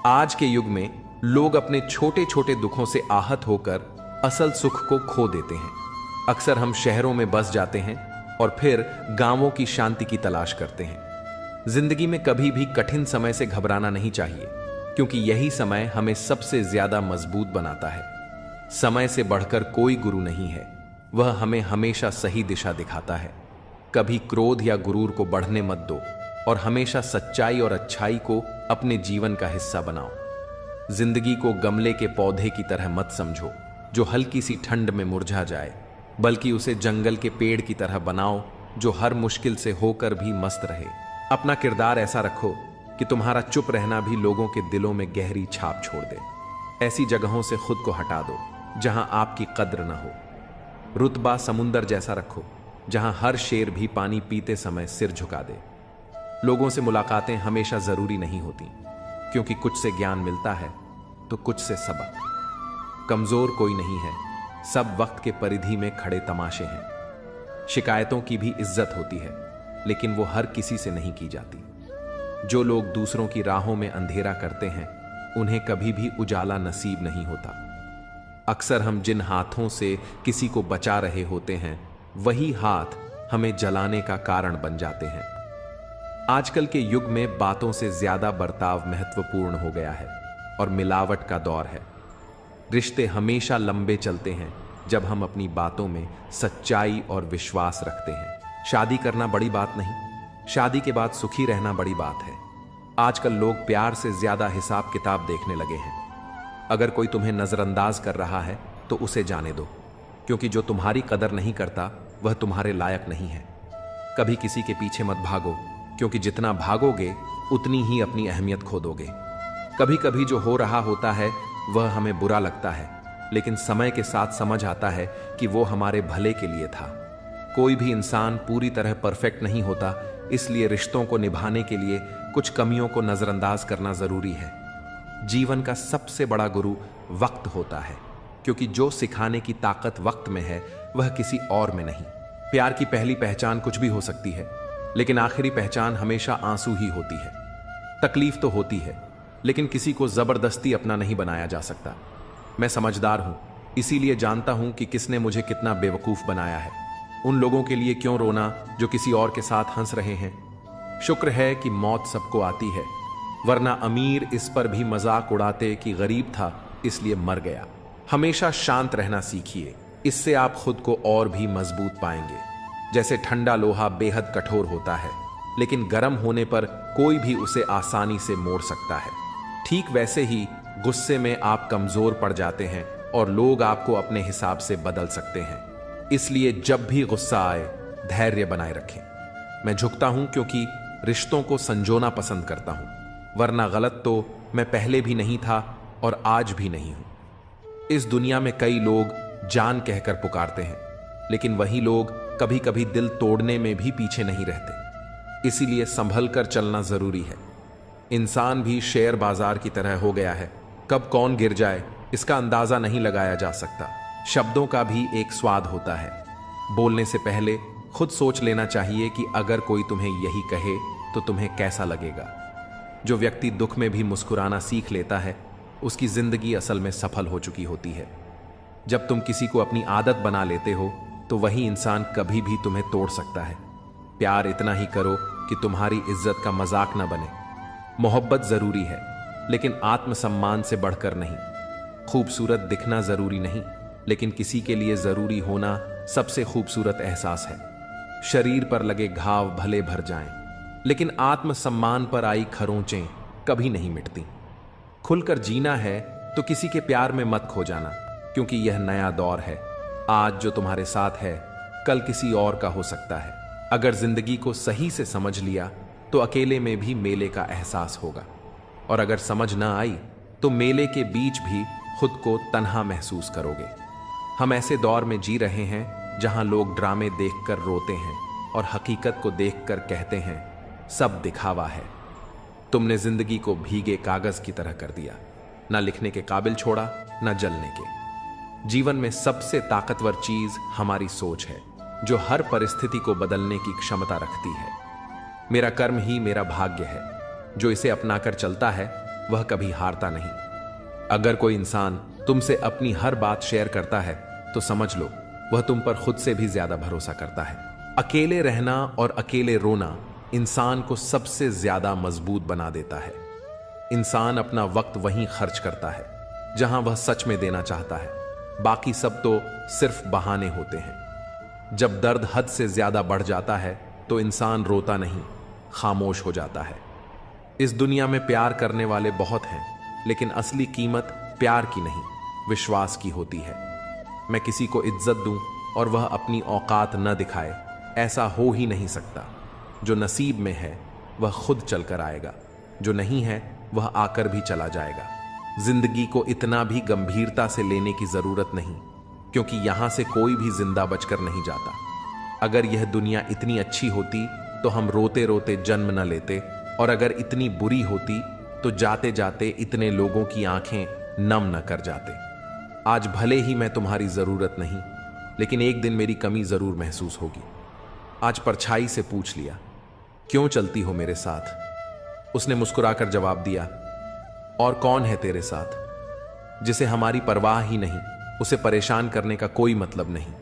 आज के युग में लोग अपने छोटे छोटे दुखों से आहत होकर असल सुख को खो देते हैं। अक्सर हम शहरों में बस जाते हैं और फिर गांवों की शांति की तलाश करते हैं। जिंदगी में कभी भी कठिन समय से घबराना नहीं चाहिए, क्योंकि यही समय हमें सबसे ज्यादा मजबूत बनाता है। समय से बढ़कर कोई गुरु नहीं है, वह हमें हमेशा सही दिशा दिखाता है। कभी क्रोध या गुरूर को बढ़ने मत दो और हमेशा सच्चाई और अच्छाई को अपने जीवन का हिस्सा बनाओ। जिंदगी को गमले के पौधे की तरह मत समझो जो हल्की सी ठंड में मुरझा जाए, बल्कि उसे जंगल के पेड़ की तरह बनाओ जो हर मुश्किल से होकर भी मस्त रहे। अपना किरदार ऐसा रखो कि तुम्हारा चुप रहना भी लोगों के दिलों में गहरी छाप छोड़ दे। ऐसी जगहों से खुद को हटा दो जहां आपकी कद्र न हो। रुतबा समुंदर जैसा रखो जहां हर शेर भी पानी पीते समय सिर झुका दे। लोगों से मुलाकातें हमेशा जरूरी नहीं होती, क्योंकि कुछ से ज्ञान मिलता है तो कुछ से सबक। कमजोर कोई नहीं है, सब वक्त के परिधि में खड़े तमाशे हैं। शिकायतों की भी इज्जत होती है, लेकिन वो हर किसी से नहीं की जाती। जो लोग दूसरों की राहों में अंधेरा करते हैं उन्हें कभी भी उजाला नसीब नहीं होता। अक्सर हम जिन हाथों से किसी को बचा रहे होते हैं वही हाथ हमें जलाने का कारण बन जाते हैं। आजकल के युग में बातों से ज्यादा बर्ताव महत्वपूर्ण हो गया है और मिलावट का दौर है। रिश्ते हमेशा लंबे चलते हैं जब हम अपनी बातों में सच्चाई और विश्वास रखते हैं। शादी करना बड़ी बात नहीं, शादी के बाद सुखी रहना बड़ी बात है। आजकल लोग प्यार से ज्यादा हिसाब किताब देखने लगे हैं। अगर कोई तुम्हें नजरअंदाज कर रहा है तो उसे जाने दो, क्योंकि जो तुम्हारी कदर नहीं करता वह तुम्हारे लायक नहीं है। कभी किसी के पीछे मत भागो, क्योंकि जितना भागोगे उतनी ही अपनी अहमियत खो दोगे। कभी कभी जो हो रहा होता है वह हमें बुरा लगता है, लेकिन समय के साथ समझ आता है कि वो हमारे भले के लिए था। कोई भी इंसान पूरी तरह परफेक्ट नहीं होता, इसलिए रिश्तों को निभाने के लिए कुछ कमियों को नजरअंदाज करना जरूरी है। जीवन का सबसे बड़ा गुरु वक्त होता है, क्योंकि जो सिखाने की ताकत वक्त में है वह किसी और में नहीं। प्यार की पहली पहचान कुछ भी हो सकती है, लेकिन आखिरी पहचान हमेशा आंसू ही होती है। तकलीफ तो होती है, लेकिन किसी को जबरदस्ती अपना नहीं बनाया जा सकता। मैं समझदार हूं, इसीलिए जानता हूं कि किसने मुझे कितना बेवकूफ बनाया है। उन लोगों के लिए क्यों रोना जो किसी और के साथ हंस रहे हैं। शुक्र है कि मौत सबको आती है, वरना अमीर इस पर भी मजाक उड़ाते कि गरीब था इसलिए मर गया। हमेशा शांत रहना सीखिए, इससे आप खुद को और भी मजबूत पाएंगे। जैसे ठंडा लोहा बेहद कठोर होता है, लेकिन गर्म होने पर कोई भी उसे आसानी से मोड़ सकता है। ठीक वैसे ही गुस्से में आप कमजोर पड़ जाते हैं और लोग आपको अपने हिसाब से बदल सकते हैं। इसलिए जब भी गुस्सा आए धैर्य बनाए रखें। मैं झुकता हूं क्योंकि रिश्तों को संजोना पसंद करता हूं, वरना गलत तो मैं पहले भी नहीं था और आज भी नहीं हूं। इस दुनिया में कई लोग जान कहकर पुकारते हैं, लेकिन वही लोग कभी कभी दिल तोड़ने में भी पीछे नहीं रहते। इसीलिए संभल कर चलना जरूरी है। इंसान भी शेयर बाजार की तरह हो गया है, कब कौन गिर जाए इसका अंदाजा नहीं लगाया जा सकता। शब्दों का भी एक स्वाद होता है। बोलने से पहले खुद सोच लेना चाहिए कि अगर कोई तुम्हें यही कहे तो तुम्हें कैसा लगेगा। जो व्यक्ति दुख में भी मुस्कुराना सीख लेता है उसकी जिंदगी असल में सफल हो चुकी होती है। जब तुम किसी को अपनी आदत बना लेते हो तो वही इंसान कभी भी तुम्हें तोड़ सकता है। प्यार इतना ही करो कि तुम्हारी इज्जत का मजाक न बने। मोहब्बत जरूरी है, लेकिन आत्मसम्मान से बढ़कर नहीं। खूबसूरत दिखना जरूरी नहीं, लेकिन किसी के लिए जरूरी होना सबसे खूबसूरत एहसास है। शरीर पर लगे घाव भले भर जाएं, लेकिन आत्मसम्मान पर आई खरोंचें कभी नहीं मिटती। खुलकर जीना है तो किसी के प्यार में मत खो जाना, क्योंकि यह नया दौर है। आज जो तुम्हारे साथ है कल किसी और का हो सकता है। अगर जिंदगी को सही से समझ लिया तो अकेले में भी मेले का एहसास होगा, और अगर समझ ना आई तो मेले के बीच भी खुद को तन्हा महसूस करोगे। हम ऐसे दौर में जी रहे हैं जहां लोग ड्रामे देखकर रोते हैं और हकीकत को देखकर कहते हैं सब दिखावा है। तुमने जिंदगी को भीगे कागज की तरह कर दिया, ना लिखने के काबिल छोड़ा ना जलने के। जीवन में सबसे ताकतवर चीज हमारी सोच है, जो हर परिस्थिति को बदलने की क्षमता रखती है। मेरा कर्म ही मेरा भाग्य है, जो इसे अपनाकर चलता है वह कभी हारता नहीं। अगर कोई इंसान तुमसे अपनी हर बात शेयर करता है तो समझ लो वह तुम पर खुद से भी ज्यादा भरोसा करता है। अकेले रहना और अकेले रोना इंसान को सबसे ज्यादा मजबूत बना देता है। इंसान अपना वक्त वहीं खर्च करता है जहां वह सच में देना चाहता है, बाकी सब तो सिर्फ बहाने होते हैं। जब दर्द हद से ज्यादा बढ़ जाता है तो इंसान रोता नहीं, खामोश हो जाता है। इस दुनिया में प्यार करने वाले बहुत हैं, लेकिन असली कीमत प्यार की नहीं, विश्वास की होती है। मैं किसी को इज्जत दूं और वह अपनी औकात न दिखाए, ऐसा हो ही नहीं सकता। जो नसीब में है वह खुद चलकर आएगा, जो नहीं है वह आकर भी चला जाएगा। जिंदगी को इतना भी गंभीरता से लेने की जरूरत नहीं, क्योंकि यहां से कोई भी जिंदा बचकर नहीं जाता। अगर यह दुनिया इतनी अच्छी होती तो हम रोते रोते जन्म न लेते, और अगर इतनी बुरी होती तो जाते जाते इतने लोगों की आंखें नम न कर जाते। आज भले ही मैं तुम्हारी जरूरत नहीं, लेकिन एक दिन मेरी कमी जरूर महसूस होगी। आज परछाई से पूछ लिया, क्यों चलती हो मेरे साथ? उसने मुस्कुराकर जवाब दिया, और कौन है तेरे साथ? जिसे हमारी परवाह ही नहीं, उसे परेशान करने का कोई मतलब नहीं।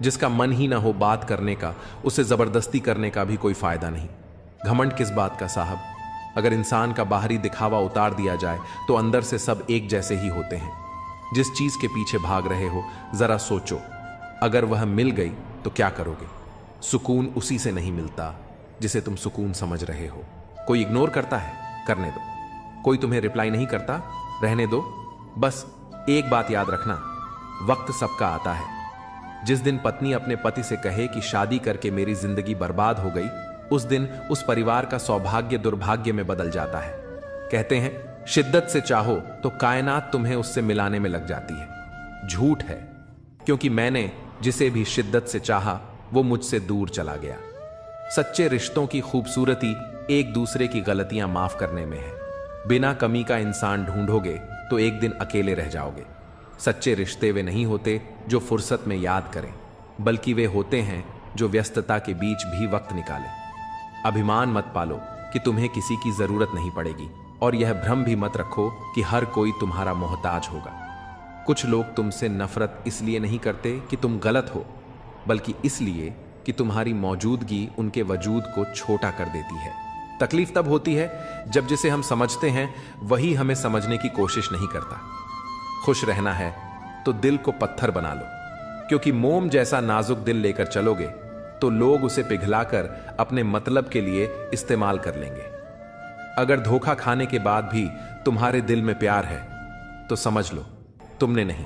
जिसका मन ही ना हो बात करने का, उसे जबरदस्ती करने का भी कोई फायदा नहीं। घमंड किस बात का साहब? अगर इंसान का बाहरी दिखावा उतार दिया जाए तो अंदर से सब एक जैसे ही होते हैं। जिस चीज के पीछे भाग रहे हो जरा सोचो, अगर वह मिल गई तो क्या करोगे? सुकून उसी से नहीं मिलता जिसे तुम सुकून समझ रहे हो। कोई इग्नोर करता है, करने दो। कोई तुम्हें रिप्लाई नहीं करता, रहने दो। बस एक बात याद रखना, वक्त सबका आता है। जिस दिन पत्नी अपने पति से कहे कि शादी करके मेरी जिंदगी बर्बाद हो गई, उस दिन उस परिवार का सौभाग्य दुर्भाग्य में बदल जाता है। कहते हैं शिद्दत से चाहो तो कायनात तुम्हें उससे मिलाने में लग जाती है। झूठ है, क्योंकि मैंने जिसे भी शिद्दत से चाहा वो मुझसे दूर चला गया। सच्चे रिश्तों की खूबसूरती एक दूसरे की गलतियां माफ करने में है। बिना कमी का इंसान ढूंढोगे तो एक दिन अकेले रह जाओगे। सच्चे रिश्ते वे नहीं होते जो फुर्सत में याद करें, बल्कि वे होते हैं जो व्यस्तता के बीच भी वक्त निकालें। अभिमान मत पालो कि तुम्हें किसी की जरूरत नहीं पड़ेगी, और यह भ्रम भी मत रखो कि हर कोई तुम्हारा मोहताज होगा। कुछ लोग तुमसे नफरत इसलिए नहीं करते कि तुम गलत हो, बल्कि इसलिए कि तुम्हारी मौजूदगी उनके वजूद को छोटा कर देती है। तकलीफ तब होती है जब जिसे हम समझते हैं वही हमें समझने की कोशिश नहीं करता। खुश रहना है तो दिल को पत्थर बना लो, क्योंकि मोम जैसा नाजुक दिल लेकर चलोगे तो लोग उसे पिघलाकर अपने मतलब के लिए इस्तेमाल कर लेंगे। अगर धोखा खाने के बाद भी तुम्हारे दिल में प्यार है तो समझ लो तुमने नहीं,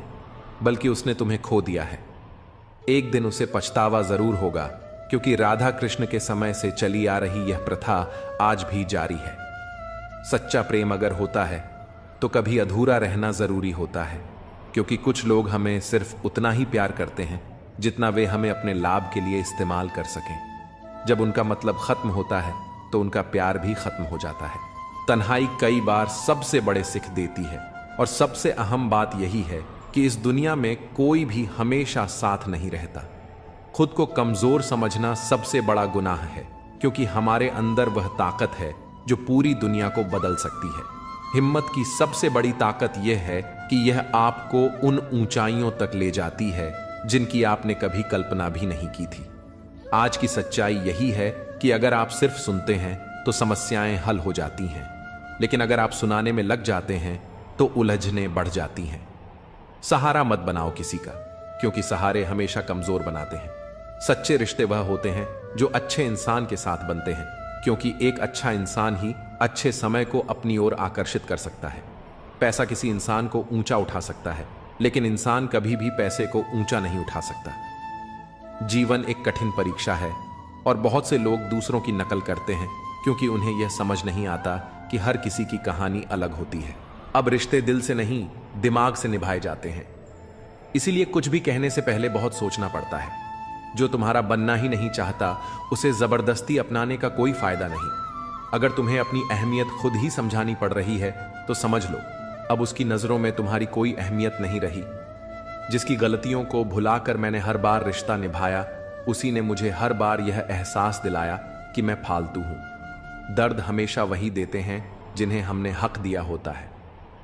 बल्कि उसने तुम्हें खो दिया है। एक दिन उसे पछतावा जरूर होगा, क्योंकि राधा कृष्ण के समय से चली आ रही यह प्रथा आज भी जारी है। सच्चा प्रेम अगर होता है तो कभी अधूरा रहना जरूरी होता है, क्योंकि कुछ लोग हमें सिर्फ उतना ही प्यार करते हैं जितना वे हमें अपने लाभ के लिए इस्तेमाल कर सकें। जब उनका मतलब खत्म होता है तो उनका प्यार भी खत्म हो जाता है। तन्हाई कई बार सबसे बड़े सिख देती है, और सबसे अहम बात यही है कि इस दुनिया में कोई भी हमेशा साथ नहीं रहता। खुद को कमजोर समझना सबसे बड़ा गुनाह है, क्योंकि हमारे अंदर वह ताकत है जो पूरी दुनिया को बदल सकती है। हिम्मत की सबसे बड़ी ताकत यह है कि यह आपको उन ऊंचाइयों तक ले जाती है जिनकी आपने कभी कल्पना भी नहीं की थी। आज की सच्चाई यही है कि अगर आप सिर्फ सुनते हैं तो समस्याएं हल हो जाती हैं, लेकिन अगर आप सुनाने में लग जाते हैं तो उलझने बढ़ जाती हैं। सहारा मत बनाओ किसी का, क्योंकि सहारे हमेशा कमजोर बनाते हैं। सच्चे रिश्ते वह होते हैं जो अच्छे इंसान के साथ बनते हैं, क्योंकि एक अच्छा इंसान ही अच्छे समय को अपनी ओर आकर्षित कर सकता है। पैसा किसी इंसान को ऊंचा उठा सकता है, लेकिन इंसान कभी भी पैसे को ऊंचा नहीं उठा सकता। जीवन एक कठिन परीक्षा है, और बहुत से लोग दूसरों की नकल करते हैं क्योंकि उन्हें यह समझ नहीं आता कि हर किसी की कहानी अलग होती है। अब रिश्ते दिल से नहीं, दिमाग से निभाए जाते हैं। इसीलिए कुछ भी कहने से पहले बहुत सोचना पड़ता है। जो तुम्हारा बनना ही नहीं चाहता उसे जबरदस्ती अपनाने का कोई फायदा नहीं। अगर तुम्हें अपनी अहमियत खुद ही समझानी पड़ रही है तो समझ लो अब उसकी नजरों में तुम्हारी कोई अहमियत नहीं रही। जिसकी गलतियों को भुलाकर मैंने हर बार रिश्ता निभाया, उसी ने मुझे हर बार यह एहसास दिलाया कि मैं फालतू हूं। दर्द हमेशा वही देते हैं जिन्हें हमने हक दिया होता है,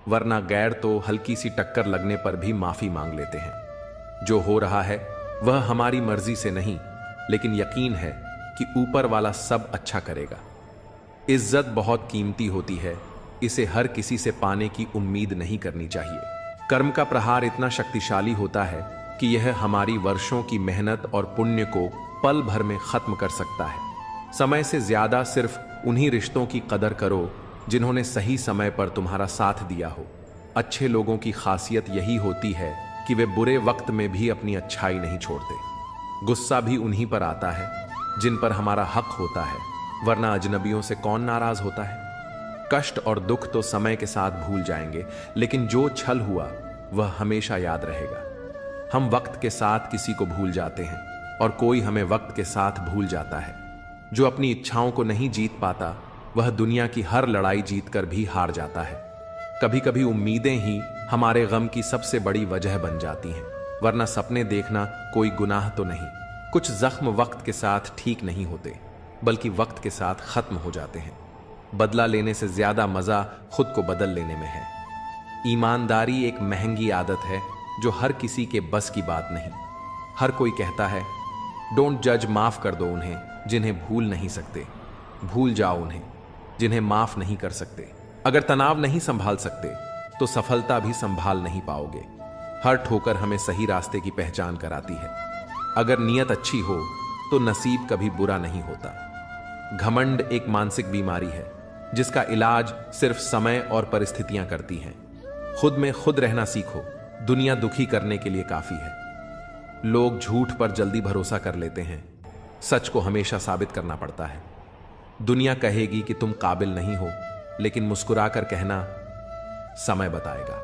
वरना गैर तो हल्की सी टक्कर लगने पर भी माफी मांग लेते हैं। जो हो रहा है वह हमारी मर्जी से नहीं, लेकिन यकीन है कि ऊपर वाला सब अच्छा करेगा। इज्जत बहुत कीमती होती है, इसे हर किसी से पाने की उम्मीद नहीं करनी चाहिए। कर्म का प्रहार इतना शक्तिशाली होता है कि यह हमारी वर्षों की मेहनत और पुण्य को पल भर में खत्म कर सकता है। समय से ज्यादा सिर्फ उन्हीं रिश्तों की कदर करो जिन्होंने सही समय पर तुम्हारा साथ दिया हो। अच्छे लोगों की खासियत यही होती है कि वे बुरे वक्त में भी अपनी अच्छाई नहीं छोड़ते। गुस्सा भी उन्हीं पर आता है जिन पर हमारा हक होता है, वरना अजनबियों से कौन नाराज होता है। कष्ट और दुख तो समय के साथ भूल जाएंगे, लेकिन जो छल हुआ वह हमेशा याद रहेगा। हम वक्त के साथ किसी को भूल जाते हैं और कोई हमें वक्त के साथ भूल जाता है। जो अपनी इच्छाओं को नहीं जीत पाता वह दुनिया की हर लड़ाई जीतकर भी हार जाता है। कभी कभी उम्मीदें ही हमारे गम की सबसे बड़ी वजह बन जाती हैं, वरना सपने देखना कोई गुनाह तो नहीं। कुछ जख्म वक्त के साथ ठीक नहीं होते, बल्कि वक्त के साथ खत्म हो जाते हैं। बदला लेने से ज्यादा मजा खुद को बदल लेने में है। ईमानदारी एक महंगी आदत है जो हर किसी के बस की बात नहीं। हर कोई कहता है डोंट जज, माफ कर दो उन्हें जिन्हें भूल नहीं सकते, भूल जाओ उन्हें जिन्हें माफ नहीं कर सकते। अगर तनाव नहीं संभाल सकते तो सफलता भी संभाल नहीं पाओगे। हर ठोकर हमें सही रास्ते की पहचान कराती है। अगर नीयत अच्छी हो तो नसीब कभी बुरा नहीं होता। घमंड एक मानसिक बीमारी है जिसका इलाज सिर्फ समय और परिस्थितियां करती हैं। खुद में खुद रहना सीखो, दुनिया दुखी करने के लिए काफी है। लोग झूठ पर जल्दी भरोसा कर लेते हैं, सच को हमेशा साबित करना पड़ता है। दुनिया कहेगी कि तुम काबिल नहीं हो, लेकिन मुस्कुराकर कहना समय बताएगा।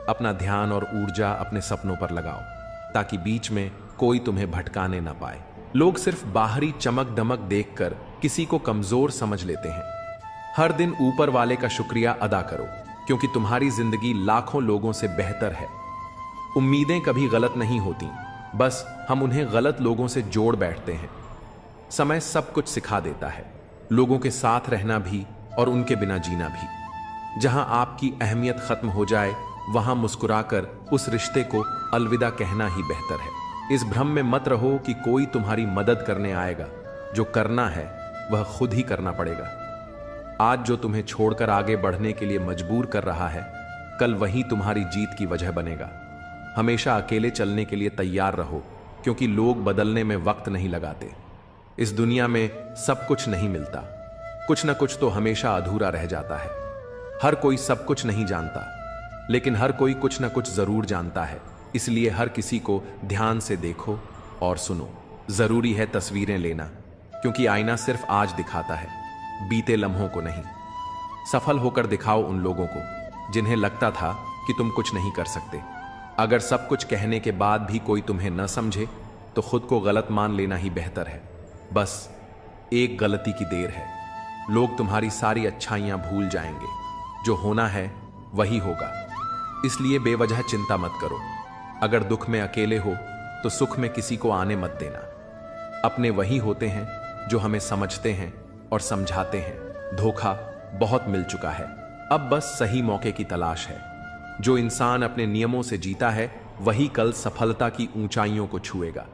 अपना ध्यान और ऊर्जा अपने सपनों पर लगाओ ताकि बीच में कोई तुम्हें भटकाने ना पाए। लोग सिर्फ बाहरी चमक दमक देखकर किसी को कमजोर समझ लेते हैं। हर दिन ऊपर वाले का शुक्रिया अदा करो क्योंकि तुम्हारी जिंदगी लाखों लोगों से बेहतर है। उम्मीदें कभी गलत नहीं होती, बस हम उन्हें गलत लोगों से जोड़ बैठते हैं। समय सब कुछ सिखा देता है, लोगों के साथ रहना भी और उनके बिना जीना भी। जहां आपकी अहमियत खत्म हो जाए वहां मुस्कुराकर उस रिश्ते को अलविदा कहना ही बेहतर है। इस भ्रम में मत रहो कि कोई तुम्हारी मदद करने आएगा। जो करना है वह खुद ही करना पड़ेगा। आज जो तुम्हें छोड़कर आगे बढ़ने के लिए मजबूर कर रहा है, कल वही तुम्हारी जीत की वजह बनेगा। हमेशा अकेले चलने के लिए तैयार रहो क्योंकि लोग बदलने में वक्त नहीं लगाते। इस दुनिया में सब कुछ नहीं मिलता, कुछ न कुछ तो हमेशा अधूरा रह जाता है। हर कोई सब कुछ नहीं जानता, लेकिन हर कोई कुछ न कुछ जरूर जानता है। इसलिए हर किसी को ध्यान से देखो और सुनो। जरूरी है तस्वीरें लेना क्योंकि आईना सिर्फ आज दिखाता है, बीते लम्हों को नहीं। सफल होकर दिखाओ उन लोगों को जिन्हें लगता था कि तुम कुछ नहीं कर सकते। अगर सब कुछ कहने के बाद भी कोई तुम्हें न समझे तो खुद को गलत मान लेना ही बेहतर है। बस एक गलती की देर है, लोग तुम्हारी सारी अच्छाइयां भूल जाएंगे। जो होना है वही होगा, इसलिए बेवजह चिंता मत करो। अगर दुख में अकेले हो तो सुख में किसी को आने मत देना। अपने वही होते हैं जो हमें समझते हैं और समझाते हैं। धोखा बहुत मिल चुका है, अब बस सही मौके की तलाश है। जो इंसान अपने नियमों से जीता है वही कल सफलता की ऊंचाइयों को छुएगा।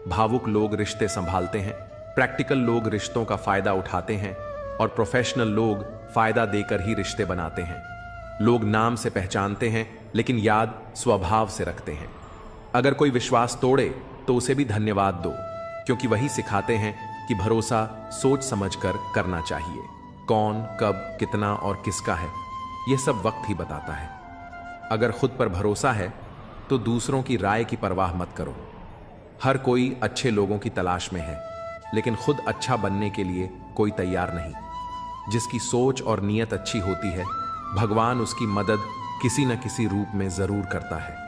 भावुक लोग रिश्ते संभालते हैं, प्रैक्टिकल लोग रिश्तों का फायदा उठाते हैं और प्रोफेशनल लोग फायदा देकर ही रिश्ते बनाते हैं। लोग नाम से पहचानते हैं लेकिन याद स्वभाव से रखते हैं। अगर कोई विश्वास तोड़े तो उसे भी धन्यवाद दो क्योंकि वही सिखाते हैं कि भरोसा सोच समझकर करना चाहिए। कौन, कब, कितना और किसका है यह सब वक्त ही बताता है। अगर खुद पर भरोसा है तो दूसरों की राय की परवाह मत करो। हर कोई अच्छे लोगों की तलाश में है लेकिन खुद अच्छा बनने के लिए कोई तैयार नहीं। जिसकी सोच और नीयत अच्छी होती है भगवान उसकी मदद किसी न किसी रूप में जरूर करता है।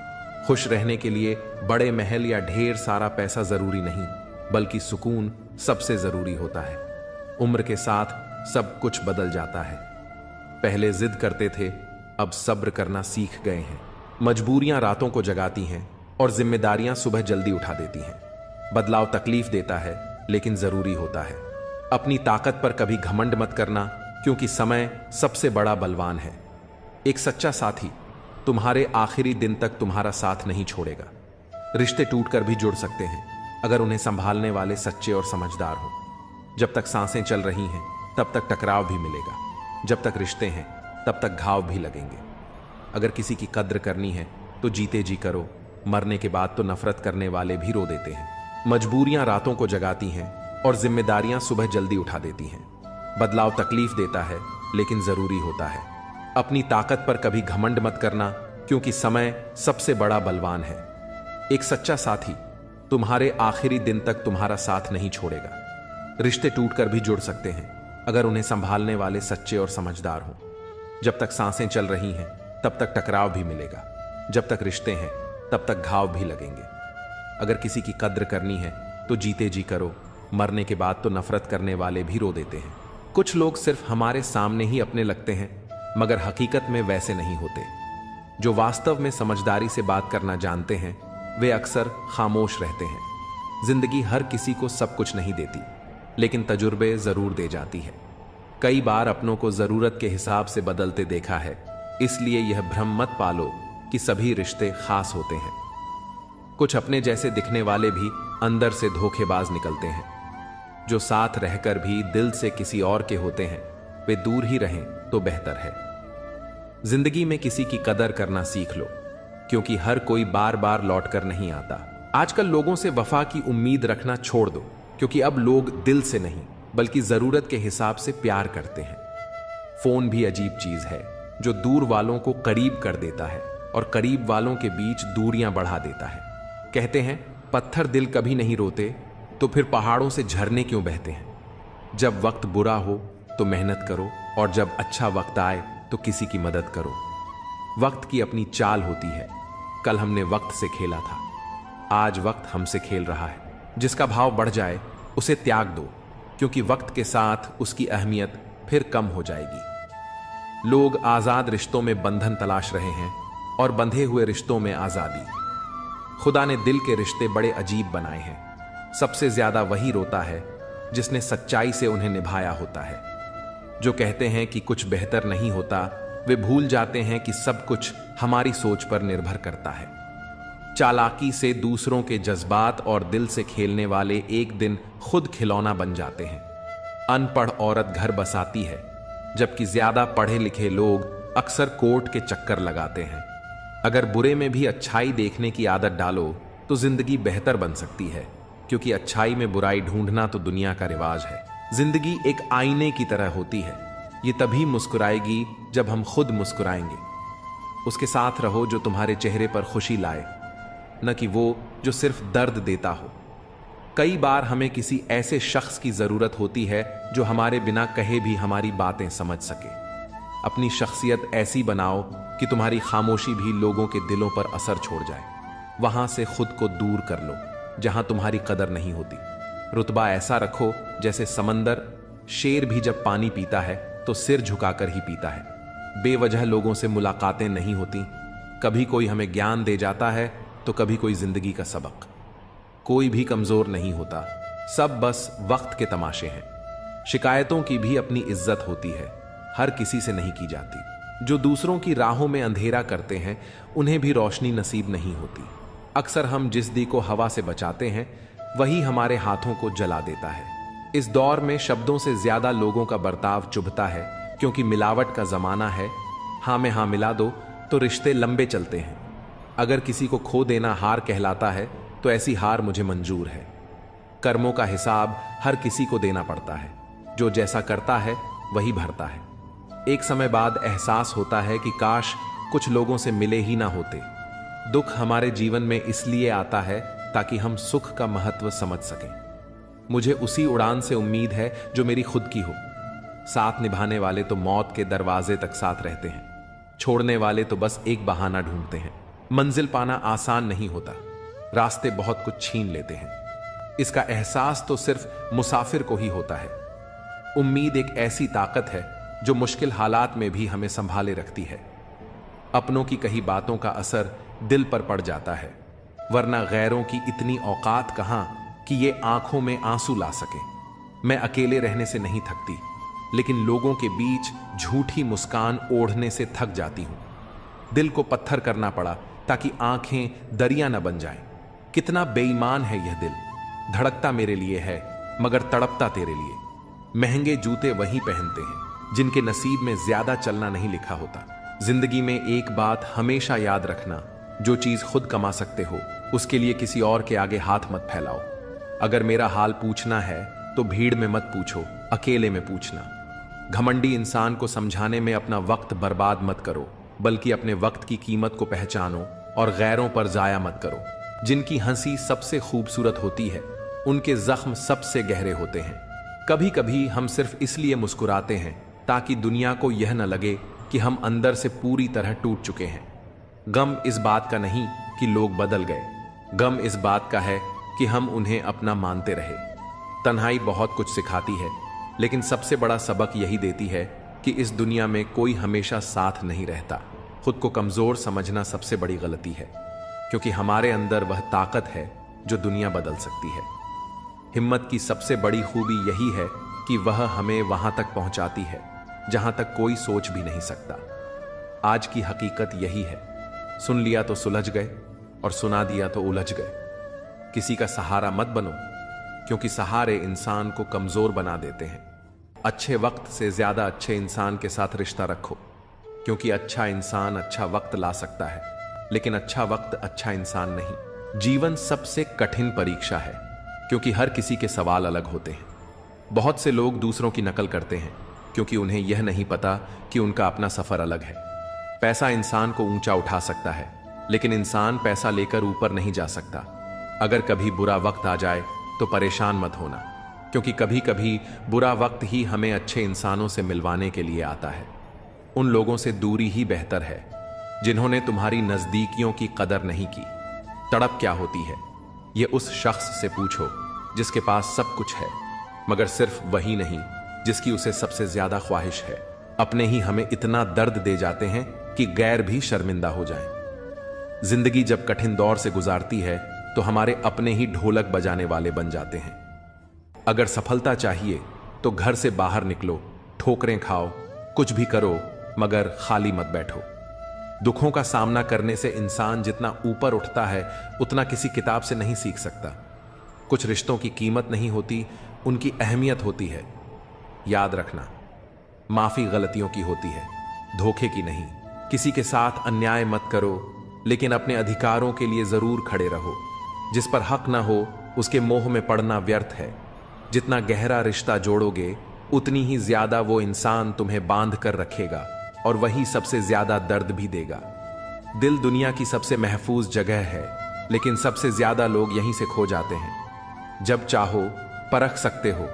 खुश रहने के लिए बड़े महल या ढेर सारा पैसा जरूरी नहीं, बल्कि सुकून सबसे जरूरी होता है। उम्र के साथ सब कुछ बदल जाता है। पहले जिद करते थे, अब सब्र करना सीख गए हैं। मजबूरियां रातों को जगाती हैं और जिम्मेदारियां सुबह जल्दी उठा देती हैं। बदलाव तकलीफ देता है लेकिन जरूरी होता है। अपनी ताकत पर कभी घमंड मत करना क्योंकि समय सबसे बड़ा बलवान है। एक सच्चा साथी तुम्हारे आखिरी दिन तक तुम्हारा साथ नहीं छोड़ेगा। रिश्ते टूटकर भी जुड़ सकते हैं अगर उन्हें संभालने वाले सच्चे और समझदार हो। जब तक सांसें चल रही हैं तब तक टकराव भी मिलेगा, जब तक रिश्ते हैं तब तक घाव भी लगेंगे। अगर किसी की कद्र करनी है तो जीते जी करो, मरने के बाद तो नफरत करने वाले भी रो देते हैं। मजबूरियां रातों को जगाती हैं और जिम्मेदारियां सुबह जल्दी उठा देती हैं। बदलाव तकलीफ देता है लेकिन जरूरी होता है। अपनी ताकत पर कभी घमंड मत करना क्योंकि समय सबसे बड़ा बलवान है। एक सच्चा साथी तुम्हारे आखिरी दिन तक तुम्हारा साथ नहीं छोड़ेगा। रिश्ते टूटकर भी जुड़ सकते हैं अगर उन्हें संभालने वाले सच्चे और समझदार हों। जब तक सांसें चल रही हैं तब तक टकराव भी मिलेगा, जब तक रिश्ते हैं तब तक घाव भी लगेंगे। अगर किसी की कद्र करनी है तो जीते जी करो, मरने के बाद तो नफरत करने वाले भी रो देते हैं। कुछ लोग सिर्फ हमारे सामने ही अपने लगते हैं मगर हकीकत में वैसे नहीं होते। जो वास्तव में समझदारी से बात करना जानते हैं वे अक्सर खामोश रहते हैं। जिंदगी हर किसी को सब कुछ नहीं देती लेकिन तजुर्बे जरूर दे जाती है। कई बार अपनों को जरूरत के हिसाब से बदलते देखा है, इसलिए यह भ्रम मत पालो कि सभी रिश्ते खास होते हैं। कुछ अपने जैसे दिखने वाले भी अंदर से धोखेबाज निकलते हैं। जो साथ रहकर भी दिल से किसी और के होते हैं, वे दूर ही रहें तो बेहतर है। जिंदगी में किसी की कदर करना सीख लो, क्योंकि हर कोई बार बार लौट कर नहीं आता। आजकल लोगों से वफा की उम्मीद रखना छोड़ दो, क्योंकि अब लोग दिल से नहीं बल्कि जरूरत के हिसाब से प्यार करते हैं। फोन भी अजीब चीज है जो दूर वालों को करीब कर देता है और करीब वालों के बीच दूरियां बढ़ा देता है। कहते हैं पत्थर दिल कभी नहीं रोते, तो फिर पहाड़ों से झरने क्यों बहते हैं। जब वक्त बुरा हो तो मेहनत करो, और जब अच्छा वक्त आए तो किसी की मदद करो। वक्त की अपनी चाल होती है। कल हमने वक्त से खेला था, आज वक्त हमसे खेल रहा है। जिसका भाव बढ़ जाए उसे त्याग दो, क्योंकि वक्त के साथ उसकी अहमियत फिर कम हो जाएगी। लोग आजाद रिश्तों में बंधन तलाश रहे हैं और बंधे हुए रिश्तों में आजादी। खुदा ने दिल के रिश्ते बड़े अजीब बनाए हैं। सबसे ज्यादा वही रोता है जिसने सच्चाई से उन्हें निभाया होता है। जो कहते हैं कि कुछ बेहतर नहीं होता, वे भूल जाते हैं कि सब कुछ हमारी सोच पर निर्भर करता है। चालाकी से दूसरों के जज्बात और दिल से खेलने वाले एक दिन खुद खिलौना बन जाते हैं। अनपढ़ औरत घर बसाती है, जबकि ज्यादा पढ़े लिखे लोग अक्सर कोर्ट के चक्कर लगाते हैं। अगर बुरे में भी अच्छाई देखने की आदत डालो तो जिंदगी बेहतर बन सकती है, क्योंकि अच्छाई में बुराई ढूंढना तो दुनिया का रिवाज है। जिंदगी एक आईने की तरह होती है। ये तभी मुस्कुराएगी जब हम खुद मुस्कुराएंगे। उसके साथ रहो जो तुम्हारे चेहरे पर खुशी लाए, न कि वो जो सिर्फ दर्द देता हो। कई बार हमें किसी ऐसे शख्स की जरूरत होती है जो हमारे बिना कहे भी हमारी बातें समझ सके। अपनी शख्सियत ऐसी बनाओ कि तुम्हारी खामोशी भी लोगों के दिलों पर असर छोड़ जाए। वहां से खुद को दूर कर लो जहां तुम्हारी कदर नहीं होती। रुतबा ऐसा रखो जैसे समंदर। शेर भी जब पानी पीता है तो सिर झुकाकर ही पीता है। बेवजह लोगों से मुलाकातें नहीं होती। कभी कोई हमें ज्ञान दे जाता है तो कभी कोई जिंदगी का सबक। कोई भी कमजोर नहीं होता, सब बस वक्त के तमाशे हैं। शिकायतों की भी अपनी इज्जत होती है, हर किसी से नहीं की जाती। जो दूसरों की राहों में अंधेरा करते हैं उन्हें भी रोशनी नसीब नहीं होती। अक्सर हम जिस दी को हवा से बचाते हैं वही हमारे हाथों को जला देता है। इस दौर में शब्दों से ज्यादा लोगों का बर्ताव चुभता है, क्योंकि मिलावट का जमाना है। हाँ में हाँ मिला दो तो रिश्ते लंबे चलते हैं। अगर किसी को खो देना हार कहलाता है तो ऐसी हार मुझे मंजूर है। कर्मों का हिसाब हर किसी को देना पड़ता है। जो जैसा करता है वही भरता है। एक समय बाद एहसास होता है कि काश कुछ लोगों से मिले ही ना होते। दुख हमारे जीवन में इसलिए आता है ताकि हम सुख का महत्व समझ सकें। मुझे उसी उड़ान से उम्मीद है जो मेरी खुद की हो। साथ निभाने वाले तो मौत के दरवाजे तक साथ रहते हैं, छोड़ने वाले तो बस एक बहाना ढूंढते हैं। मंजिल पाना आसान नहीं होता, रास्ते बहुत कुछ छीन लेते हैं। इसका एहसास तो सिर्फ मुसाफिर को ही होता है। उम्मीद एक ऐसी ताकत है जो मुश्किल हालात में भी हमें संभाले रखती है। अपनों की कही बातों का असर दिल पर पड़ जाता है, वरना गैरों की इतनी औकात कहां कि ये आंखों में आंसू ला सके। मैं अकेले रहने से नहीं थकती, लेकिन लोगों के बीच झूठी मुस्कान ओढ़ने से थक जाती हूं। दिल को पत्थर करना पड़ा ताकि आंखें दरिया न बन जाएं। कितना बेईमान है यह दिल, धड़कता मेरे लिए है मगर तड़पता तेरे लिए। महंगे जूते वही पहनते हैं जिनके नसीब में ज्यादा चलना नहीं लिखा होता। जिंदगी में एक बात हमेशा याद रखना, जो चीज खुद कमा सकते हो उसके लिए किसी और के आगे हाथ मत फैलाओ। अगर मेरा हाल पूछना है तो भीड़ में मत पूछो, अकेले में पूछना। घमंडी इंसान को समझाने में अपना वक्त बर्बाद मत करो, बल्कि अपने वक्त की कीमत को पहचानो और गैरों पर जाया मत करो। जिनकी हंसी सबसे खूबसूरत होती है उनके जख्म सबसे गहरे होते हैं। कभी कभी हम सिर्फ इसलिए मुस्कुराते हैं ताकि दुनिया को यह न लगे कि हम अंदर से पूरी तरह टूट चुके हैं। गम इस बात का नहीं कि लोग बदल गए, गम इस बात का है कि हम उन्हें अपना मानते रहे। तन्हाई बहुत कुछ सिखाती है, लेकिन सबसे बड़ा सबक यही देती है कि इस दुनिया में कोई हमेशा साथ नहीं रहता। खुद को कमजोर समझना सबसे बड़ी गलती है, क्योंकि हमारे अंदर वह ताकत है जो दुनिया बदल सकती है। हिम्मत की सबसे बड़ी खूबी यही है कि वह हमें वहां तक पहुंचाती है जहां तक कोई सोच भी नहीं सकता। आज की हकीकत यही है, सुन लिया तो सुलझ गए और सुना दिया तो उलझ गए। किसी का सहारा मत बनो, क्योंकि सहारे इंसान को कमजोर बना देते हैं। अच्छे वक्त से ज्यादा अच्छे इंसान के साथ रिश्ता रखो, क्योंकि अच्छा इंसान अच्छा वक्त ला सकता है, लेकिन अच्छा वक्त अच्छा इंसान नहीं। जीवन सबसे कठिन परीक्षा है, क्योंकि हर किसी के सवाल अलग होते हैं। बहुत से लोग दूसरों की नकल करते हैं, क्योंकि उन्हें यह नहीं पता कि उनका अपना सफर अलग है। पैसा इंसान को ऊंचा उठा सकता है, लेकिन इंसान पैसा लेकर ऊपर नहीं जा सकता। अगर कभी बुरा वक्त आ जाए तो परेशान मत होना, क्योंकि कभी कभी बुरा वक्त ही हमें अच्छे इंसानों से मिलवाने के लिए आता है। उन लोगों से दूरी ही बेहतर है जिन्होंने तुम्हारी नजदीकियों की कदर नहीं की। तड़प क्या होती है, यह उस शख्स से पूछो जिसके पास सब कुछ है, मगर सिर्फ वही नहीं जिसकी उसे सबसे ज्यादा ख्वाहिश है। अपने ही हमें इतना दर्द दे जाते हैं कि गैर भी शर्मिंदा हो जाएं। जिंदगी जब कठिन दौर से गुजारती है तो हमारे अपने ही ढोलक बजाने वाले बन जाते हैं। अगर सफलता चाहिए तो घर से बाहर निकलो, ठोकरें खाओ, कुछ भी करो, मगर खाली मत बैठो। दुखों का सामना करने से इंसान जितना ऊपर उठता है उतना किसी किताब से नहीं सीख सकता। कुछ रिश्तों की कीमत नहीं होती, उनकी अहमियत होती है। याद रखना, माफी गलतियों की होती है, धोखे की नहीं। किसी के साथ अन्याय मत करो, लेकिन अपने अधिकारों के लिए जरूर खड़े रहो। जिस पर हक ना हो उसके मोह में पड़ना व्यर्थ है। जितना गहरा रिश्ता जोड़ोगे उतनी ही ज्यादा वो इंसान तुम्हें बांध कर रखेगा, और वही सबसे ज्यादा दर्द भी देगा। दिल दुनिया की सबसे महफूज जगह है, लेकिन सबसे ज्यादा लोग यहीं से खो जाते हैं। जब चाहो परख सकते हो।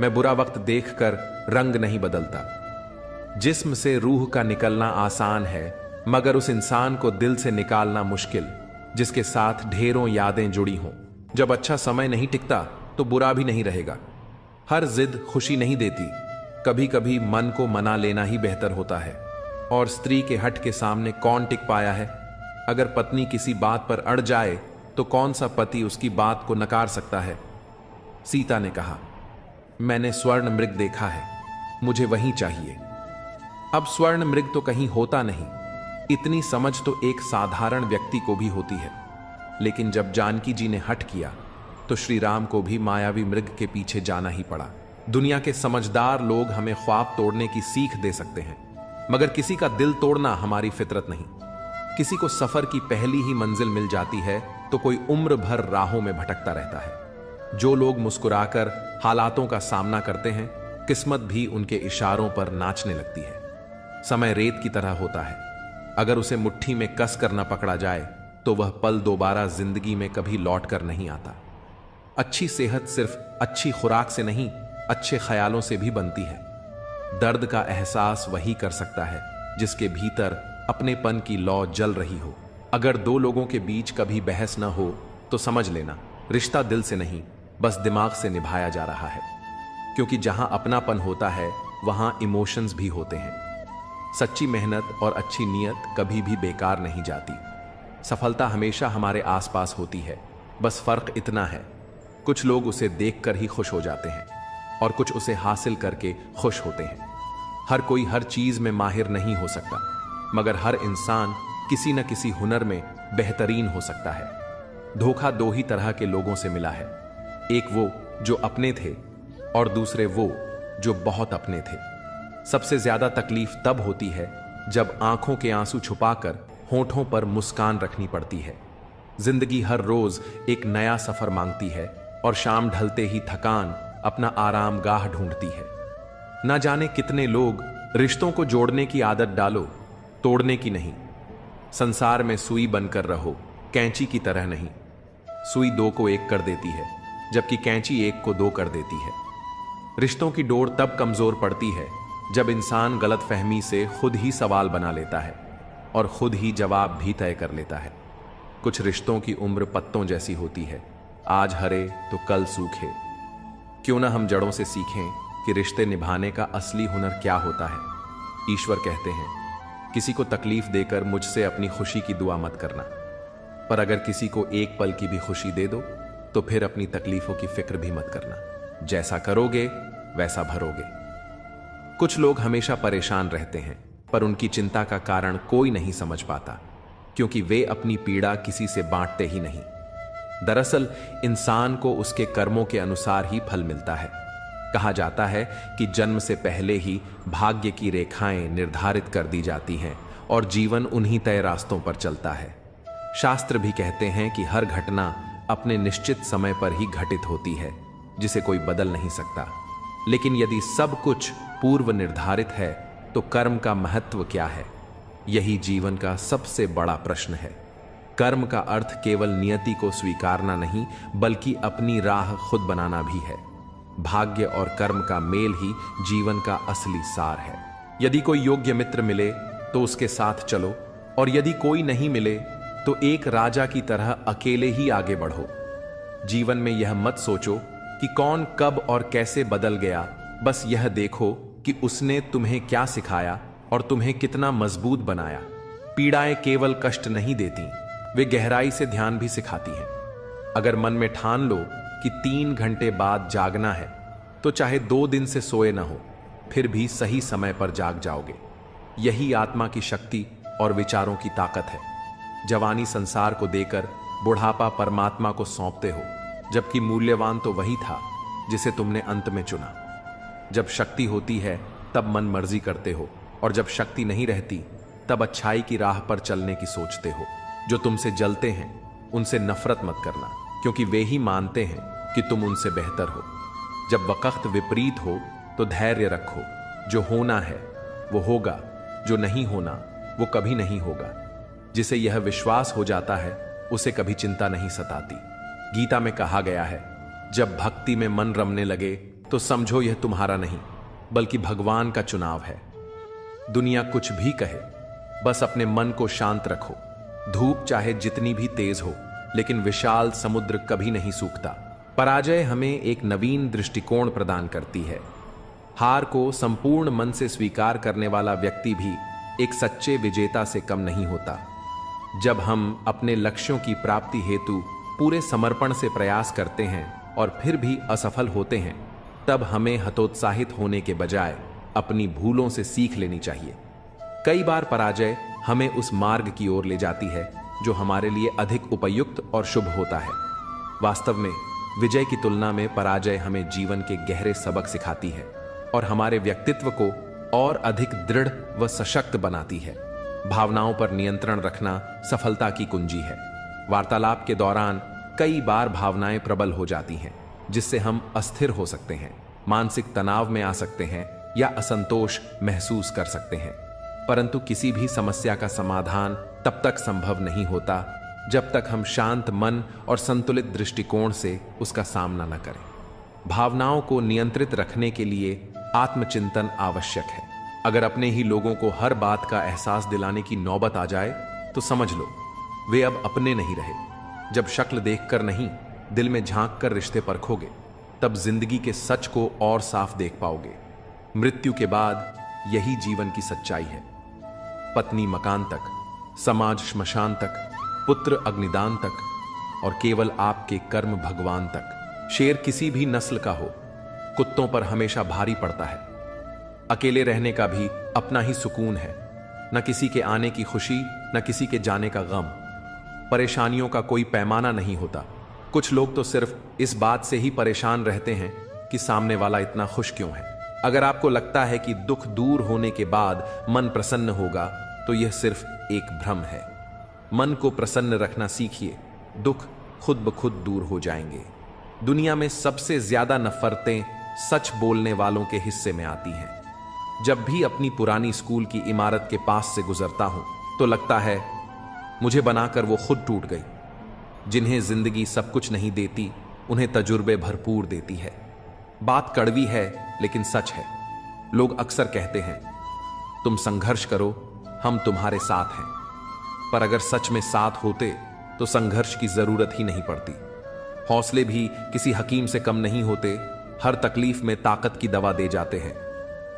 मैं बुरा वक्त देखकर रंग नहीं बदलता। जिस्म से रूह का निकलना आसान है, मगर उस इंसान को दिल से निकालना मुश्किल जिसके साथ ढेरों यादें जुड़ी हों। जब अच्छा समय नहीं टिकता तो बुरा भी नहीं रहेगा। हर जिद खुशी नहीं देती, कभी कभी मन को मना लेना ही बेहतर होता है। और स्त्री के हट के सामने कौन टिक पाया है? अगर पत्नी किसी बात पर अड़ जाए तो कौन सा पति उसकी बात को नकार सकता है? सीता ने कहा, मैंने स्वर्ण मृग देखा है, मुझे वही चाहिए। अब स्वर्ण मृग तो कहीं होता नहीं। इतनी समझ तो एक साधारण व्यक्ति को भी होती है। लेकिन जब जानकी जी ने हट किया तो श्री राम को भी मायावी मृग के पीछे जाना ही पड़ा। दुनिया के समझदार लोग हमें ख्वाब तोड़ने की सीख दे सकते हैं, मगर किसी का दिल तोड़ना हमारी फितरत नहीं। किसी को सफर की पहली ही मंजिल मिल जाती है तो कोई उम्र भर राहों में भटकता रहता है। जो लोग मुस्कुराकर हालातों का सामना करते हैं, किस्मत भी उनके इशारों पर नाचने लगती है। समय रेत की तरह होता है, अगर उसे मुट्ठी में कस कर न पकड़ा जाए तो वह पल दोबारा जिंदगी में कभी लौट कर नहीं आता। अच्छी सेहत सिर्फ अच्छी खुराक से नहीं, अच्छे ख्यालों से भी बनती है। दर्द का एहसास वही कर सकता है जिसके भीतर अपनेपन की लौ जल रही हो। अगर दो लोगों के बीच कभी बहस न हो तो समझ लेना रिश्ता दिल से नहीं, बस दिमाग से निभाया जा रहा है। क्योंकि जहां अपनापन होता है वहां इमोशंस भी होते हैं। सच्ची मेहनत और अच्छी नीयत कभी भी बेकार नहीं जाती। सफलता हमेशा हमारे आसपास होती है, बस फर्क इतना है, कुछ लोग उसे देखकर ही खुश हो जाते हैं और कुछ उसे हासिल करके खुश होते हैं। हर कोई हर चीज में माहिर नहीं हो सकता, मगर हर इंसान किसी न किसी हुनर में बेहतरीन हो सकता है। धोखा दो ही तरह के लोगों से मिला है, एक वो जो अपने थे और दूसरे वो जो बहुत अपने थे। सबसे ज्यादा तकलीफ तब होती है जब आंखों के आंसू छुपाकर होठों पर मुस्कान रखनी पड़ती है। जिंदगी हर रोज एक नया सफर मांगती है और शाम ढलते ही थकान अपना आराम गाह ढूंढती है। ना जाने कितने लोग रिश्तों को जोड़ने की आदत डालो, तोड़ने की नहीं। संसार में सुई बनकर रहो, कैंची की तरह नहीं। सुई दो को एक कर देती है, जबकि कैंची एक को दो कर देती है। रिश्तों की डोर तब कमजोर पड़ती है जब इंसान गलतफहमी से खुद ही सवाल बना लेता है और खुद ही जवाब भी तय कर लेता है। कुछ रिश्तों की उम्र पत्तों जैसी होती है, आज हरे तो कल सूखे। क्यों ना हम जड़ों से सीखें कि रिश्ते निभाने का असली हुनर क्या होता है। ईश्वर कहते हैं, किसी को तकलीफ देकर मुझसे अपनी खुशी की दुआ मत करना, पर अगर किसी को एक पल की भी खुशी दे दो तो फिर अपनी तकलीफों की फिक्र भी मत करना। जैसा करोगे वैसा भरोगे। कुछ लोग हमेशा परेशान रहते हैं, पर उनकी चिंता का कारण कोई नहीं समझ पाता, क्योंकि वे अपनी पीड़ा किसी से बांटते ही नहीं। दरअसल इंसान को उसके कर्मों के अनुसार ही फल मिलता है। कहा जाता है कि जन्म से पहले ही भाग्य की रेखाएं निर्धारित कर दी जाती हैं और जीवन उन्हीं तय रास्तों पर चलता है। शास्त्र भी कहते हैं कि हर घटना अपने निश्चित समय पर ही घटित होती है, जिसे कोई बदल नहीं सकता। लेकिन यदि सब कुछ पूर्व निर्धारित है तो कर्म का महत्व क्या है? यही जीवन का सबसे बड़ा प्रश्न है। कर्म का अर्थ केवल नियति को स्वीकारना नहीं, बल्कि अपनी राह खुद बनाना भी है। भाग्य और कर्म का मेल ही जीवन का असली सार है। यदि कोई योग्य मित्र मिले तो उसके साथ चलो, और यदि कोई नहीं मिले तो एक राजा की तरह अकेले ही आगे बढ़ो। जीवन में यह मत सोचो कि कौन कब और कैसे बदल गया, बस यह देखो कि उसने तुम्हें क्या सिखाया और तुम्हें कितना मजबूत बनाया। पीड़ाएं केवल कष्ट नहीं देती, वे गहराई से ध्यान भी सिखाती हैं। अगर मन में ठान लो कि 3 घंटे बाद जागना है, तो चाहे 2 दिन से सोए ना हो, फिर भी सही समय पर जाग जाओगे। यही आत्मा की शक्ति और विचारों की ताकत है। जवानी संसार को देकर बुढ़ापा परमात्मा को सौंपते हो, जबकि मूल्यवान तो वही था जिसे तुमने अंत में चुना। जब शक्ति होती है तब मन मर्जी करते हो, और जब शक्ति नहीं रहती तब अच्छाई की राह पर चलने की सोचते हो। जो तुमसे जलते हैं उनसे नफरत मत करना, क्योंकि वे ही मानते हैं कि तुम उनसे बेहतर हो। जब वक्त विपरीत हो तो धैर्य रखो। जो होना है वो होगा, जो नहीं होना वो कभी नहीं होगा। जिसे यह विश्वास हो जाता है उसे कभी चिंता नहीं सताती। गीता में कहा गया है, जब भक्ति में मन रमने लगे तो समझो यह तुम्हारा नहीं, बल्कि भगवान का चुनाव है। दुनिया कुछ भी कहे, बस अपने मन को शांत रखो। धूप चाहे जितनी भी तेज हो, लेकिन विशाल समुद्र कभी नहीं सूखता। पराजय हमें एक नवीन दृष्टिकोण प्रदान करती है। हार को संपूर्ण मन से स्वीकार करने वाला व्यक्ति भी एक सच्चे विजेता से कम नहीं होता। जब हम अपने लक्ष्यों की प्राप्ति हेतु पूरे समर्पण से प्रयास करते हैं और फिर भी असफल होते हैं, तब हमें हतोत्साहित होने के बजाय अपनी भूलों से सीख लेनी चाहिए। कई बार पराजय हमें उस मार्ग की ओर ले जाती है जो हमारे लिए अधिक उपयुक्त और शुभ होता है। वास्तव में विजय की तुलना में पराजय हमें जीवन के गहरे सबक सिखाती है और हमारे व्यक्तित्व को और अधिक दृढ़ व सशक्त बनाती है। भावनाओं पर नियंत्रण रखना सफलता की कुंजी है। वार्तालाप के दौरान कई बार भावनाएं प्रबल हो जाती हैं, जिससे हम अस्थिर हो सकते हैं, मानसिक तनाव में आ सकते हैं या असंतोष महसूस कर सकते हैं। परंतु किसी भी समस्या का समाधान तब तक संभव नहीं होता जब तक हम शांत मन और संतुलित दृष्टिकोण से उसका सामना न करें। भावनाओं को नियंत्रित रखने के लिए आत्मचिंतन आवश्यक है। अगर अपने ही लोगों को हर बात का एहसास दिलाने की नौबत आ जाए तो समझ लो वे अब अपने नहीं रहे। जब शक्ल देखकर नहीं, दिल में झांक कर रिश्ते परखोगे, तब जिंदगी के सच को और साफ देख पाओगे। मृत्यु के बाद यही जीवन की सच्चाई है। पत्नी मकान तक, समाज श्मशान तक, पुत्र अग्निदान तक, और केवल आपके कर्म भगवान तक। शेर किसी भी नस्ल का हो, कुत्तों पर हमेशा भारी पड़ता है। अकेले रहने का भी अपना ही सुकून है। न किसी के आने की खुशी, न किसी के जाने का गम। परेशानियों का कोई पैमाना नहीं होता। कुछ लोग तो सिर्फ इस बात से ही परेशान रहते हैं कि सामने वाला इतना खुश क्यों है। अगर आपको लगता है कि दुख दूर होने के बाद मन प्रसन्न होगा, तो यह सिर्फ एक भ्रम है। मन को प्रसन्न रखना सीखिए, दुख खुद ब खुद दूर हो जाएंगे। दुनिया में सबसे ज्यादा नफरतें सच बोलने वालों के हिस्से में आती हैं। जब भी अपनी पुरानी स्कूल की इमारत के पास से गुजरता हूं, तो लगता है मुझे बनाकर वो खुद टूट गई। जिन्हें जिंदगी सब कुछ नहीं देती, उन्हें तजुर्बे भरपूर देती है। बात कड़वी है लेकिन सच है। लोग अक्सर कहते हैं, तुम संघर्ष करो, हम तुम्हारे साथ हैं। पर अगर सच में साथ होते तो संघर्ष की जरूरत ही नहीं पड़ती। हौसले भी किसी हकीम से कम नहीं होते, हर तकलीफ में ताकत की दवा दे जाते हैं।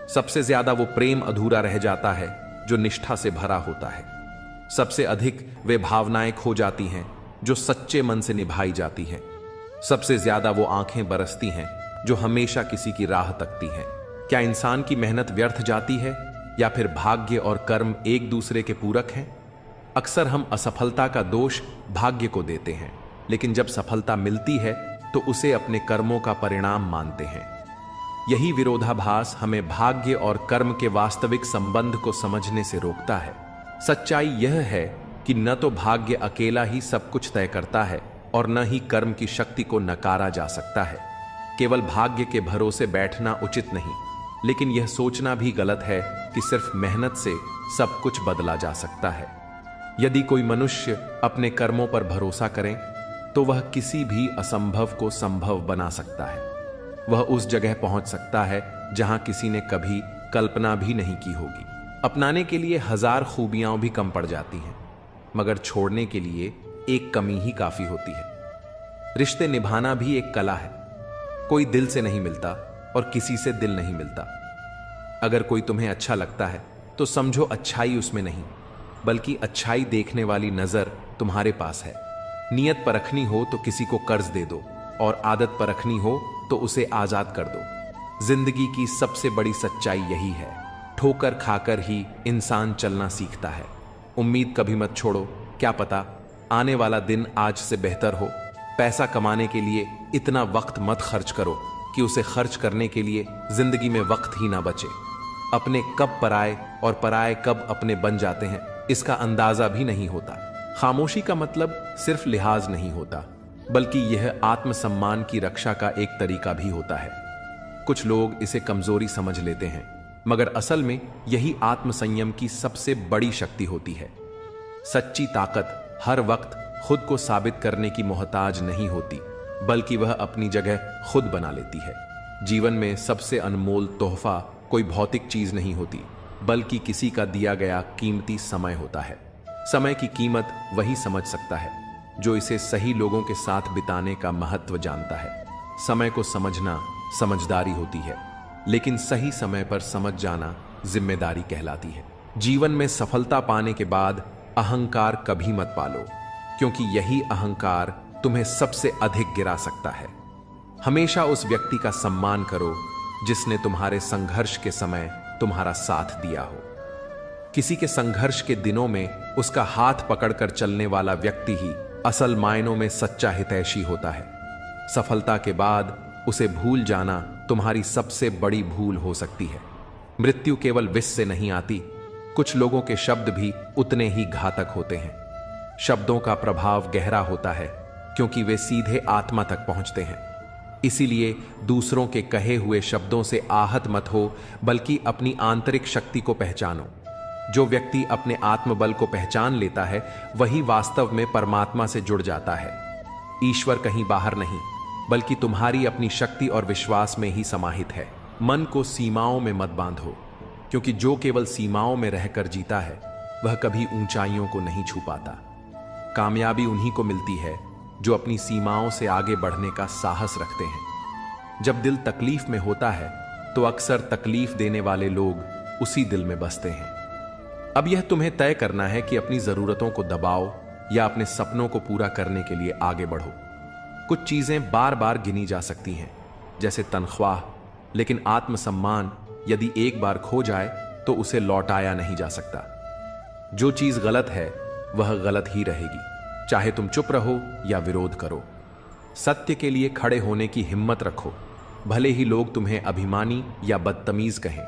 सबसे ज्यादा वो प्रेम अधूरा रह जाता है जो निष्ठा से भरा होता है। सबसे अधिक वे भावनाएं खो जाती हैं जो सच्चे मन से निभाई जाती हैं। सबसे ज्यादा वो आंखें बरसती हैं जो हमेशा किसी की राह तकती हैं। क्या इंसान की मेहनत व्यर्थ जाती है या फिर भाग्य और कर्म एक दूसरे के पूरक हैं? अक्सर हम असफलता का दोष भाग्य को देते हैं, लेकिन जब सफलता मिलती है तो उसे अपने कर्मों का परिणाम मानते हैं। यही विरोधाभास हमें भाग्य और कर्म के वास्तविक संबंध को समझने से रोकता है। सच्चाई यह है कि न तो भाग्य अकेला ही सब कुछ तय करता है और न ही कर्म की शक्ति को नकारा जा सकता है। केवल भाग्य के भरोसे बैठना उचित नहीं, लेकिन यह सोचना भी गलत है कि सिर्फ मेहनत से सब कुछ बदला जा सकता है। यदि कोई मनुष्य अपने कर्मों पर भरोसा करे तो वह किसी भी असंभव को संभव बना सकता है। वह उस जगह पहुंच सकता है जहां किसी ने कभी कल्पना भी नहीं की होगी। अपनाने के लिए हजार खूबियां भी कम पड़ जाती हैं, मगर छोड़ने के लिए एक कमी ही काफी होती है। रिश्ते निभाना भी एक कला है। कोई दिल से नहीं मिलता और किसी से दिल नहीं मिलता। अगर कोई तुम्हें अच्छा लगता है तो समझो अच्छाई उसमें नहीं, बल्कि अच्छाई देखने वाली नजर तुम्हारे पास है। नियत परखनी हो तो किसी को कर्ज दे दो और आदत परखनी हो तो उसे आजाद कर दो। जिंदगी की सबसे बड़ी सच्चाई यही है। ठोकर खाकर ही इंसान चलना सीखता है। उम्मीद कभी मत छोड़ो, क्या पता आने वाला दिन आज से बेहतर हो। पैसा कमाने के लिए इतना वक्त मत खर्च करो कि उसे खर्च करने के लिए जिंदगी में वक्त ही ना बचे। अपने कब पराए और पराए कब अपने बन जाते हैं, इसका अंदाजा भी नहीं होता। खामोशी का मतलब सिर्फ लिहाज नहीं होता, बल्कि यह आत्मसम्मान की रक्षा का एक तरीका भी होता है। कुछ लोग इसे कमजोरी समझ लेते हैं, मगर असल में यही आत्मसंयम की सबसे बड़ी शक्ति होती है। सच्ची ताकत हर वक्त खुद को साबित करने की मोहताज नहीं होती, बल्कि वह अपनी जगह खुद बना लेती है। जीवन में सबसे अनमोल तोहफा कोई भौतिक चीज नहीं होती, बल्कि किसी का दिया गया कीमती समय होता है। समय की कीमत वही समझ सकता है जो इसे सही लोगों के साथ बिताने का महत्व जानता है। समय को समझना समझदारी होती है, लेकिन सही समय पर समझ जाना जिम्मेदारी कहलाती है। जीवन में सफलता पाने के बाद अहंकार कभी मत पालो, क्योंकि यही अहंकार तुम्हें सबसे अधिक गिरा सकता है। हमेशा उस व्यक्ति का सम्मान करो जिसने तुम्हारे संघर्ष के समय तुम्हारा साथ दिया हो। किसी के संघर्ष के दिनों में उसका हाथ पकड़कर चलने वाला व्यक्ति ही असल मायनों में सच्चा हितैषी होता है। सफलता के बाद उसे भूल जाना तुम्हारी सबसे बड़ी भूल हो सकती है। मृत्यु केवल विष से नहीं आती, कुछ लोगों के शब्द भी उतने ही घातक होते हैं। शब्दों का प्रभाव गहरा होता है क्योंकि वे सीधे आत्मा तक पहुंचते हैं। इसीलिए दूसरों के कहे हुए शब्दों से आहत मत हो, बल्कि अपनी आंतरिक शक्ति को पहचानो। जो व्यक्ति अपने आत्मबल को पहचान लेता है वही वास्तव में परमात्मा से जुड़ जाता है। ईश्वर कहीं बाहर नहीं, बल्कि तुम्हारी अपनी शक्ति और विश्वास में ही समाहित है। मन को सीमाओं में मत बांधो, क्योंकि जो केवल सीमाओं में रहकर जीता है वह कभी ऊंचाइयों को नहीं छू पाता। कामयाबी उन्हीं को मिलती है जो अपनी सीमाओं से आगे बढ़ने का साहस रखते हैं। जब दिल तकलीफ में होता है तो अक्सर तकलीफ देने वाले लोग उसी दिल में बसते हैं। अब यह तुम्हें तय करना है कि अपनी जरूरतों को दबाओ या अपने सपनों को पूरा करने के लिए आगे बढ़ो। कुछ चीजें बार बार गिनी जा सकती हैं, जैसे तनख्वाह, लेकिन आत्मसम्मान यदि एक बार खो जाए तो उसे लौटाया नहीं जा सकता। जो चीज गलत है वह गलत ही रहेगी, चाहे तुम चुप रहो या विरोध करो। सत्य के लिए खड़े होने की हिम्मत रखो, भले ही लोग तुम्हें अभिमानी या बदतमीज कहें।